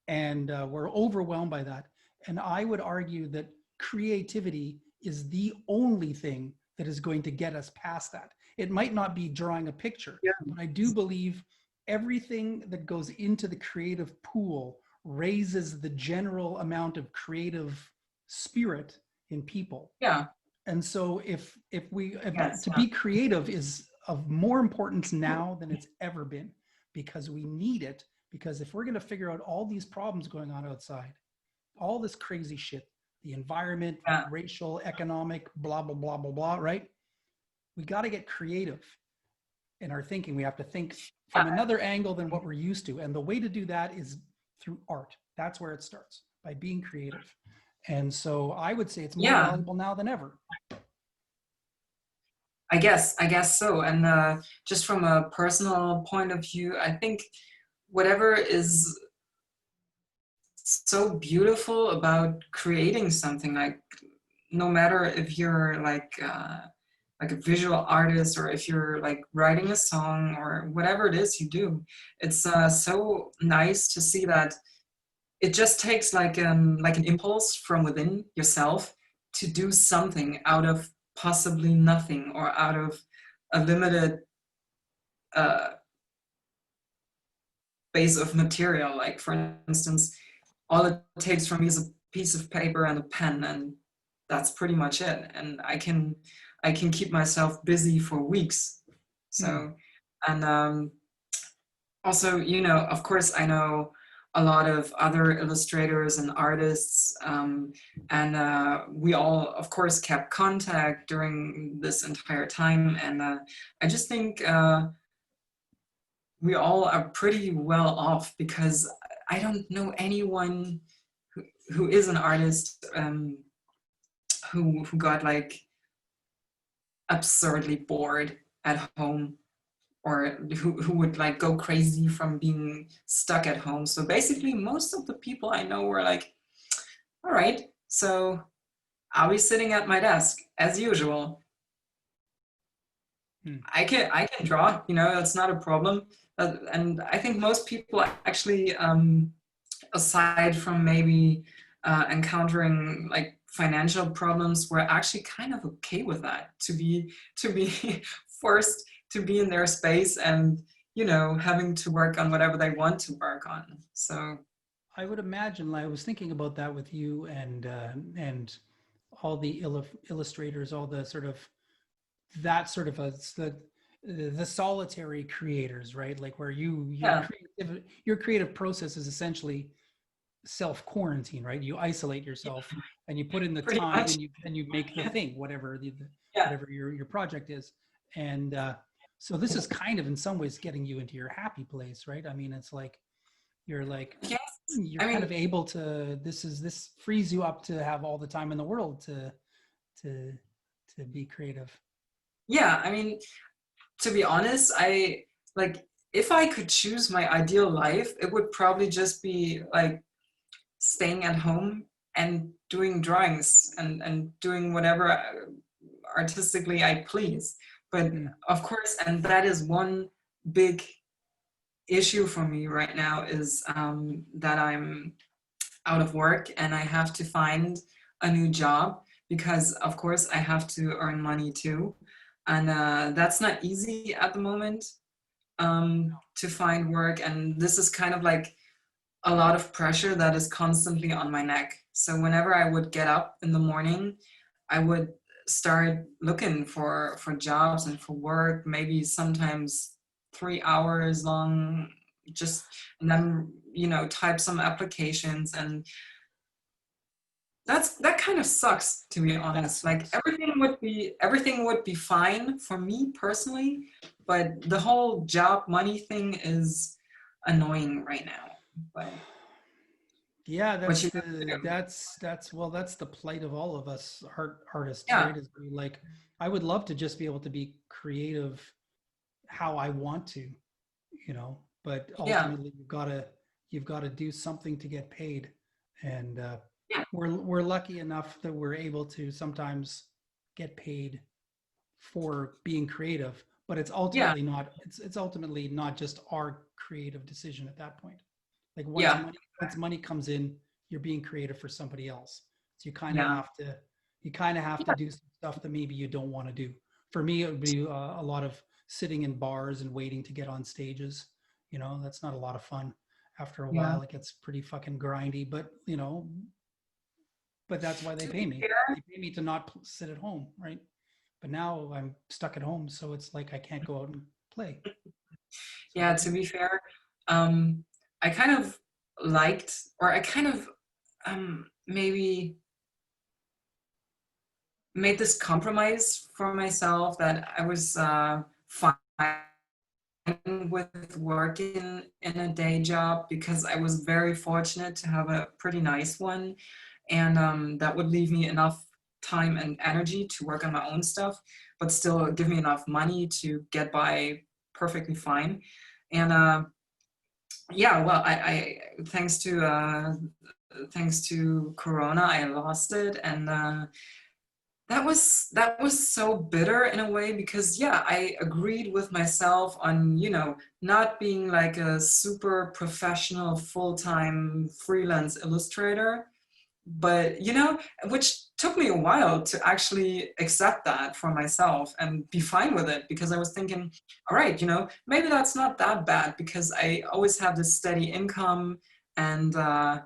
and we're overwhelmed by that. And I would argue that creativity is the only thing that is going to get us past that. It might not be drawing a picture, yeah, but I do believe everything that goes into the creative pool raises the general amount of creative spirit in people. yeah, And so if yes, to be creative is of more importance now than it's ever been, because we need it. Because if we're going to figure out all these problems going on outside, all this crazy shit, the environment, yeah, racial, economic, blah blah blah blah blah, right? We got to get creative in our thinking. We have to think yeah, from another angle than what we're used to, and the way to do that is through art. That's where it starts, by being creative. And so I would say it's more yeah. valuable now than ever. I guess so. And just from a personal point of view, I think whatever is so beautiful about creating something, like, no matter if you're like a visual artist, or if you're like writing a song, or whatever it is you do, it's so nice to see that it just takes like an impulse from within yourself, to do something out of possibly nothing, or out of a limited base of material. Like, for instance, all it takes from me is a piece of paper and a pen, and that's pretty much it. And I can keep myself busy for weeks. So, and also, of course, I know a lot of other illustrators and artists, and we all, of course, kept contact during this entire time. And I just think we all are pretty well off, because I don't know anyone who is an artist, who got like absurdly bored at home, or who would like go crazy from being stuck at home. So basically, most of the people I know were like, all right, so I'll be sitting at my desk as usual. I can draw, that's not a problem. And I think most people actually, aside from maybe encountering like financial problems, were actually kind of okay with that, to be forced to be in their space, and having to work on whatever they want to work on. So I would imagine, like, I was thinking about that with you and all the illustrators, all the sort of that sort of the solitary creators, right? Like where yeah, your creative process is essentially self quarantine, right? You isolate yourself and you put in the pretty time much. and you make the thing, whatever Yeah, whatever your project is. And so this is kind of in some ways getting you into your happy place, right? I mean, it's like you're like yes. you're I kind mean, of able to, this frees you up to have all the time in the world to be creative. yeah, I mean, to be honest, I like, if I could choose my ideal life, it would probably just be like staying at home and doing drawings, and doing whatever artistically I please. But Hmm. of course, and that is one big issue for me right now, is that I'm out of work and I have to find a new job, because of course I have to earn money too. And that's not easy at the moment, to find work. And this is kind of like a lot of pressure that is constantly on my neck. So whenever I would get up in the morning, I would start looking for jobs and for work, maybe sometimes 3 hours long, just, and then type some applications. And that kind of sucks, to be That honest. Like, sucks. everything would be fine for me personally, but the whole job money thing is annoying right now. But Yeah, what that's you have to the do. that's well, that's the plight of all of us artists, Yeah, right? Is we like, I would love to just be able to be creative how I want to, but yeah, ultimately you've got to do something to get paid. And yeah, we're lucky enough that we're able to sometimes get paid for being creative, but yeah, it's ultimately not just our creative decision at that point. Like yeah, once money comes in, you're being creative for somebody else. So yeah, you kind of have to do some stuff that maybe you don't want to do. For me, it would be a lot of sitting in bars and waiting to get on stages. That's not a lot of fun. After a yeah. while, it gets pretty fucking grindy, but that's why they To pay be me. fair, They pay me to not sit at home, right? But now I'm stuck at home, so it's like I can't go out and play. So yeah, to be fair, um, I kind of liked, or I kind of maybe made this compromise for myself, that I was fine with working in a day job, because I was very fortunate to have a pretty nice one, and that would leave me enough time and energy to work on my own stuff, but still give me enough money to get by perfectly fine. And yeah, well, I thanks to Corona, I lost it. And that was so bitter in a way, because yeah, I agreed with myself on, not being like a super professional full-time freelance illustrator. but which took me a while to actually accept that for myself and be fine with it, because I was thinking, all right, maybe that's not that bad, because I always have this steady income, and I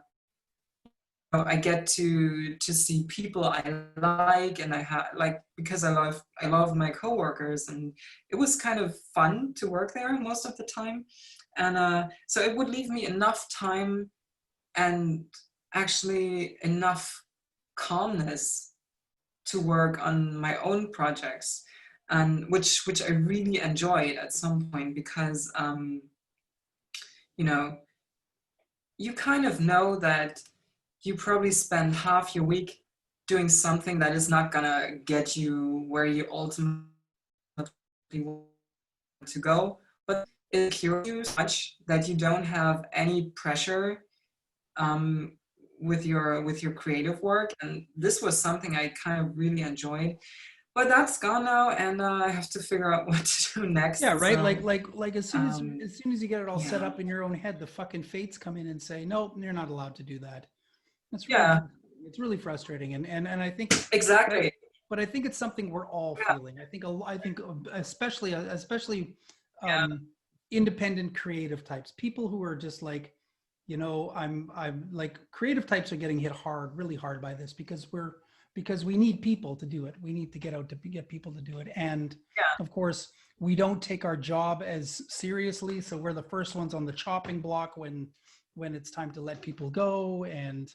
get to see people I like, and I have like, because I love my coworkers, and it was kind of fun to work there most of the time, and so it would leave me enough time and actually enough calmness to work on my own projects, and which I really enjoyed at some point, because you know you kind of know that you probably spend half your week doing something that is not gonna get you where you ultimately want to go, but it cures you so much that you don't have any pressure um, with your creative work. And this was something I kind of really enjoyed, but that's gone now, and I have to figure out what to do next. Yeah, right. So Like as soon as you get it all set yeah, up in your own head, the fucking fates come in and say, nope, you're not allowed to do that. That's really yeah, it's really frustrating, and I think, exactly. but I think it's something we're all Yeah, feeling. I think especially yeah, independent creative types, people who are just like, I'm like, creative types are getting hit hard, really hard by this, because we need people to do it. We need to get out to get people to do it, and yeah, of course we don't take our job as seriously, so we're the first ones on the chopping block when it's time to let people go, and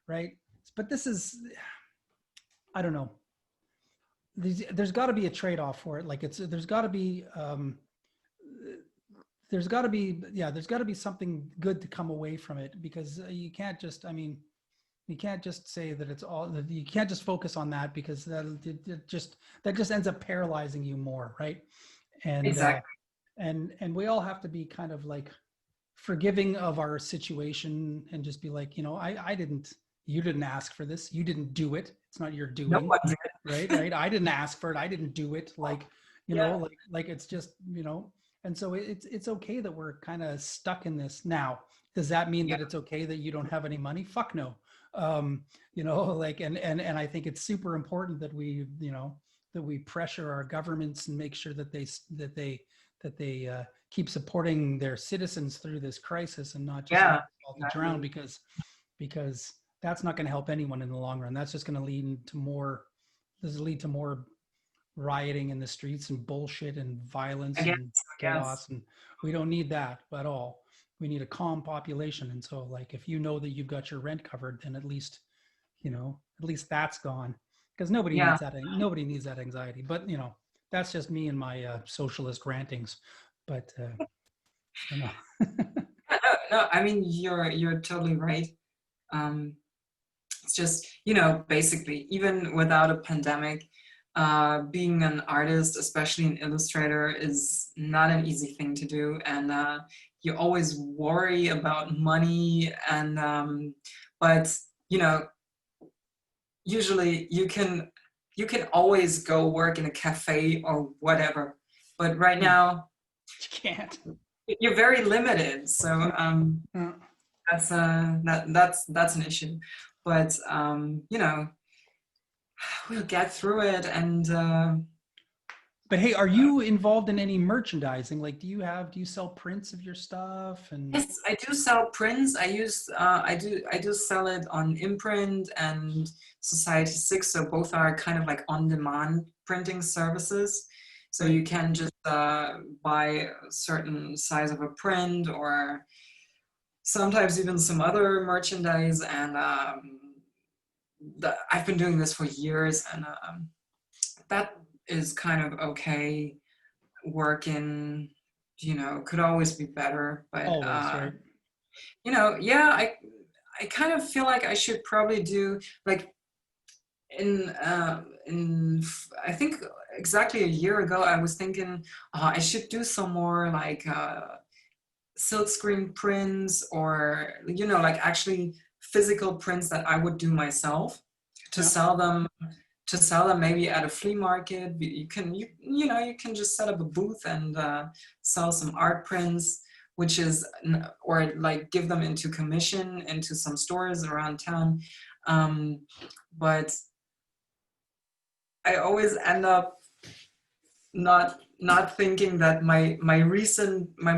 right. But this is, I don't know, there's got to be a trade-off for it. Like there's got to be something good to come away from it, because you can't just, I mean, you can't just say that it's all, you can't just focus on that, because that just ends up paralyzing you more, right? And exactly. and we all have to be kind of like forgiving of our situation, and just be like, you didn't ask for this, you didn't do it, it's not your No doing, one did. right? I didn't ask for it, I didn't do it, like, Yeah, like it's just, and so it's okay that we're kind of stuck in this now. Does that mean yeah, that it's okay that you don't have any money? Fuck no. Like, and I think it's super important that that we pressure our governments and make sure that they keep supporting their citizens through this crisis, and not just let yeah, them all to drown, exactly. because that's not going to help anyone in the long run. That's just going to lead to more rioting in the streets, and bullshit, and I violence, guess, and I guess. chaos, and we don't need that at all. We need a calm population. And so, like, if you know that you've got your rent covered, then at least that's gone, because Yeah. nobody needs that anxiety. But that's just me and my socialist rantings. But I don't know. No, no, I mean, you're totally right. Um, it's just, basically, even without a pandemic, being an artist, especially an illustrator, is not an easy thing to do. And you always worry about money. And, but, you know, usually you can always go work in a cafe or whatever. But right No, now, you can't. you're very limited. So, Uh, that's an issue, but we'll get through it. And but hey, are you involved in any merchandising? Like, do you sell prints of your stuff? And yes, I do sell prints. I do sell it on Imprint and Society 6, so both are kind of like on-demand printing services. So right. you can just buy a certain size of a print, or sometimes even some other merchandise. And I've been doing this for years, and that is kind of okay. Working, could always be better, but Always, right? yeah, I kind of feel like I should probably do, like, in I think exactly a year ago I was thinking I should do some more, like, silkscreen prints, or like actually physical prints that I would do myself, to Yeah. sell them maybe at a flea market. You can just set up a booth and sell some art prints, or like give them into commission into some stores around town. But I always end up not thinking that my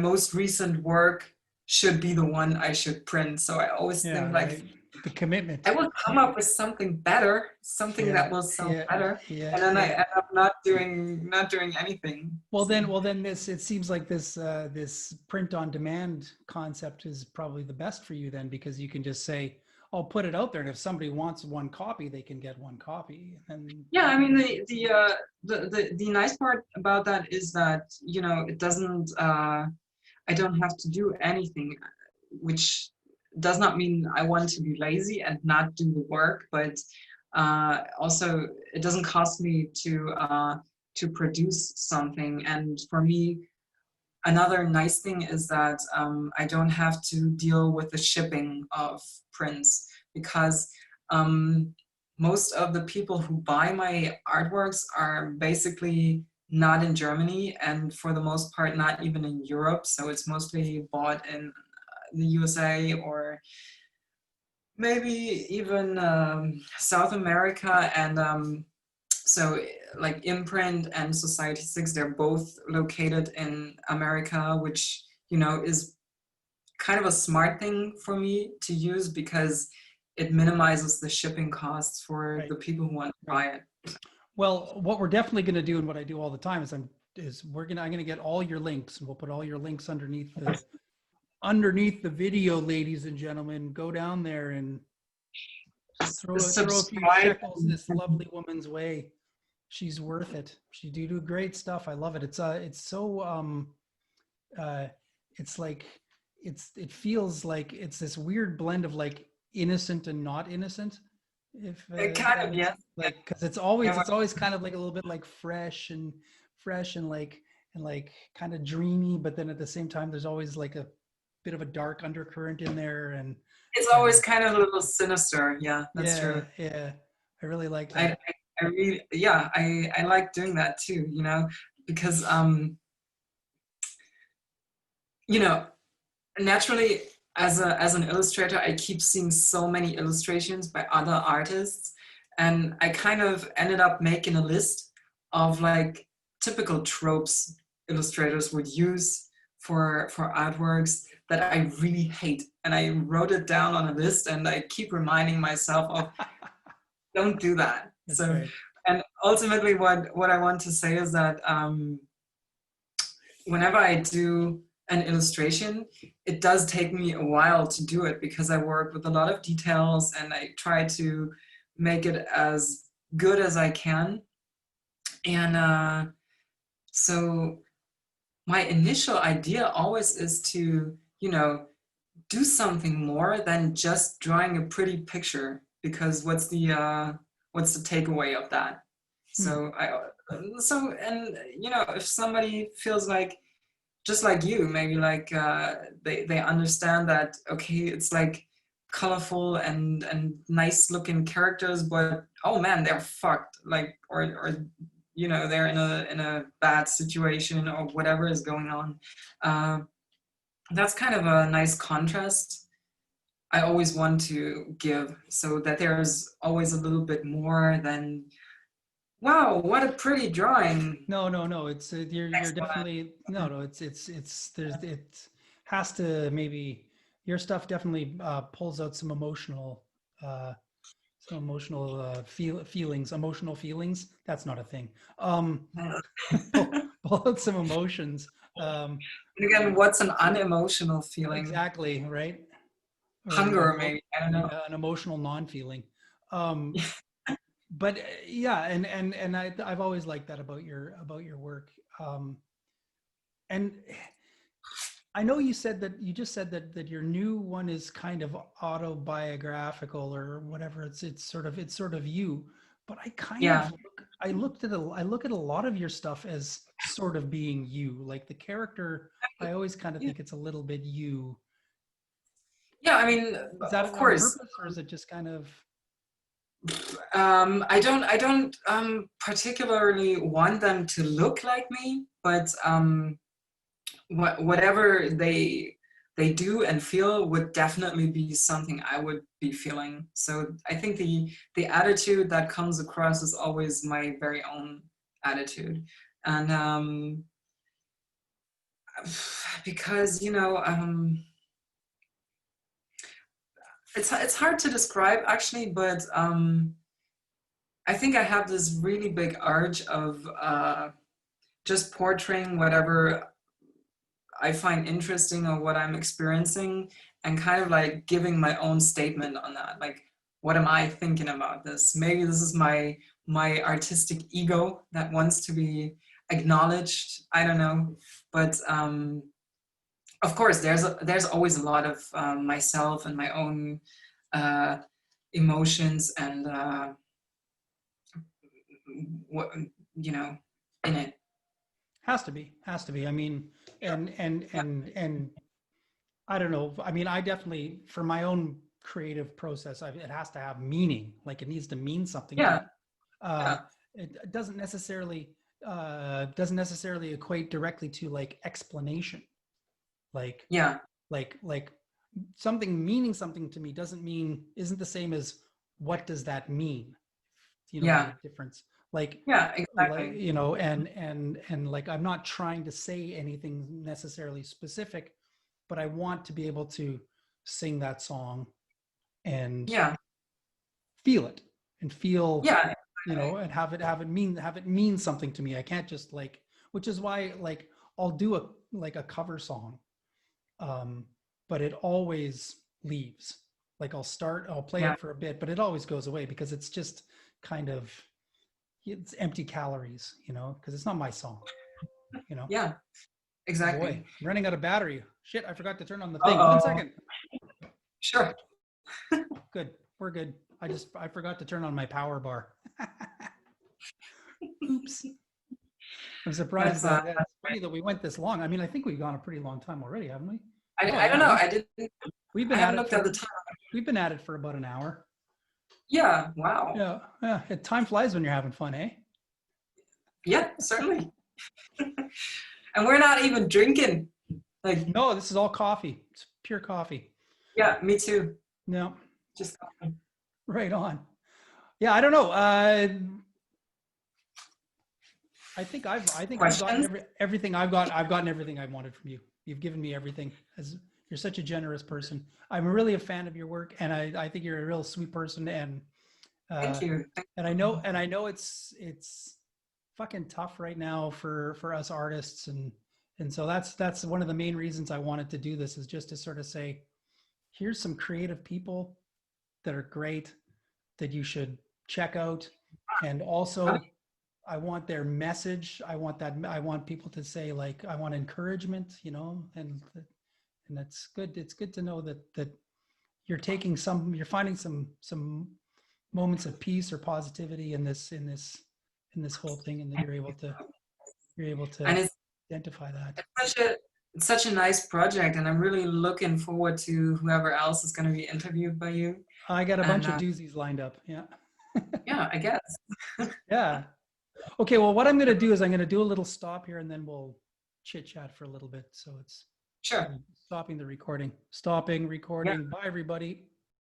most recent work should be the one I should print. So I always Yeah, think like right. The commitment. I will come up with something better, something Yeah, that will sell yeah, better, yeah, and then I yeah. end up not doing anything. So, Well, then this it seems like this print on demand concept is probably the best for you then, because you can just say, "I'll put it out there, and if somebody wants one copy, they can get one copy." And yeah, I mean the nice part about that is that it doesn't. I don't have to do anything, which does not mean I want to be lazy and not do the work, but also it doesn't cost me to produce something. And for me, another nice thing is that I don't have to deal with the shipping of prints, because most of the people who buy my artworks are basically not in Germany, and for the most part not even in Europe. So it's mostly bought in the USA, or maybe even South America. And so like Imprint and Society 6, they're both located in America, which is kind of a smart thing for me to use, because it minimizes the shipping costs for right, the people who want to right. buy it. Well, what we're definitely going to do, and what I do all the time, is I'm going to get all your links, and we'll put all your links underneath the video, ladies and gentlemen. Go down there and throw a few Subscribe. shekels this lovely woman's way. She's worth it. She do great stuff. I love it. It's so it's like it feels like it's this weird blend of like innocent and not innocent. If Kind that of, makes yes. sense. Like, because Yeah, it's always kind of like a little bit like fresh and like kind of dreamy, but then at the same time there's always like a bit of a dark undercurrent in there. And it's always kind of a little sinister. Yeah, that's yeah, true. yeah, I really like I, that. I really, yeah, I like doing that too, because, you know, naturally, as an illustrator, I keep seeing so many illustrations by other artists, and I kind of ended up making a list of like typical tropes illustrators would use for artworks that I really hate, and I wrote it down on a list, and I keep reminding myself of don't do that. That's So, great. and ultimately, what I want to say is that whenever I do an illustration, it does take me a while to do it, because I work with a lot of details and I try to make it as good as I can. And so my initial idea always is to, do something more than just drawing a pretty picture, because what's the takeaway of that? Hmm. And if somebody feels like, just like you, maybe like they understand that, okay, it's like colorful and nice looking characters, but oh man, they're fucked, like, or they're in a bad situation, or whatever is going on. That's kind of a nice contrast I always want to give, so that there's always a little bit more than, wow, what a pretty drawing. No. It's you're Excellent. definitely no. It's there's it has to maybe your stuff definitely pulls out uh, emotional feelings. That's not a thing. Pull out some emotions. Um, And again, what's an unemotional feeling? exactly right. Or Hunger, maybe. I don't know. yeah, an emotional non-feeling. Um, but yeah, and I've always liked that about your work. And I know you just said that your new one is kind of autobiographical or whatever. It's sort of you, but Yeah. I look at a lot of your stuff as sort of being you. Like the character, I always kind of Yeah. think it's a little bit you. Yeah, I mean, Is that of on course. purpose, or is it just kind of? I don't particularly want them to look like me, but whatever they they do and feel would definitely be something I would be feeling. So I think the attitude that comes across is always my very own attitude. And because, you know, it's hard to describe actually, but I think I have this really big urge of just portraying whatever I find interesting or what I'm experiencing, and kind of like giving my own statement on that. Like, what am I thinking about this? Maybe this is my artistic ego that wants to be acknowledged. I don't know, but of course, there's always a lot of myself and my own emotions and what, you know, in it. Has to be. I mean, and I don't know. I mean, I definitely, for my own creative process, it has to have meaning. Like, it needs to mean something. Yeah. It doesn't necessarily equate directly to like explanation. Like, Yeah. like something meaning something to me isn't the same as what does that mean? You know, Yeah. the difference. Like, Yeah, exactly. like, you know, and like, I'm not trying to say anything necessarily specific, but I want to be able to sing that song and Yeah. feel it and feel, Yeah. you know, and have it mean something to me. I can't just like, which is why like I'll do a cover song, but it always leaves. Like, I'll play Yeah. it for a bit, but it always goes away because it's just kind of, it's empty calories, you know, because it's not my song, you know. Yeah, exactly. Boy, I'm running out of battery. Shit, I forgot to turn on the thing. Uh-oh. 1 second. Sure. Good, we're good. I forgot to turn on my power bar. Oops. I'm surprised That's, that it's funny that we went this long. I mean, I think we've gone a pretty long time already, haven't we? I don't know. We've been I at haven't it looked for, at the time. We've been at it for about an hour. Yeah. Wow. Yeah. Time flies when you're having fun, eh? Yeah, certainly. And we're not even drinking. Like, No, this is all coffee. It's pure coffee. yeah, me too. No, Just right on. Yeah, I don't know. I think I've gotten everything I've gotten everything I wanted from you. You've given me everything. As you're such a generous person. I'm really a fan of your work, and I think you're a real sweet person. And thank you. and I know it's fucking tough right now for us artists, and so that's one of the main reasons I wanted to do this, is just to sort of say, here's some creative people that are great that you should check out, and also I want their message. I want people to say, like, I want encouragement, you know, and that's good. It's good to know that you're finding some moments of peace or positivity in this whole thing, and that you're able to And it's identify that. it's such a nice project, and I'm really looking forward to whoever else is going to be interviewed by you. I got a bunch of doozies lined up. Yeah. Yeah, I guess. Yeah. Okay. Well, what I'm going to do is I'm going to do a little stop here, and then we'll chit chat for a little bit. So it's Sure. stopping the recording. Stopping recording. Bye, everybody.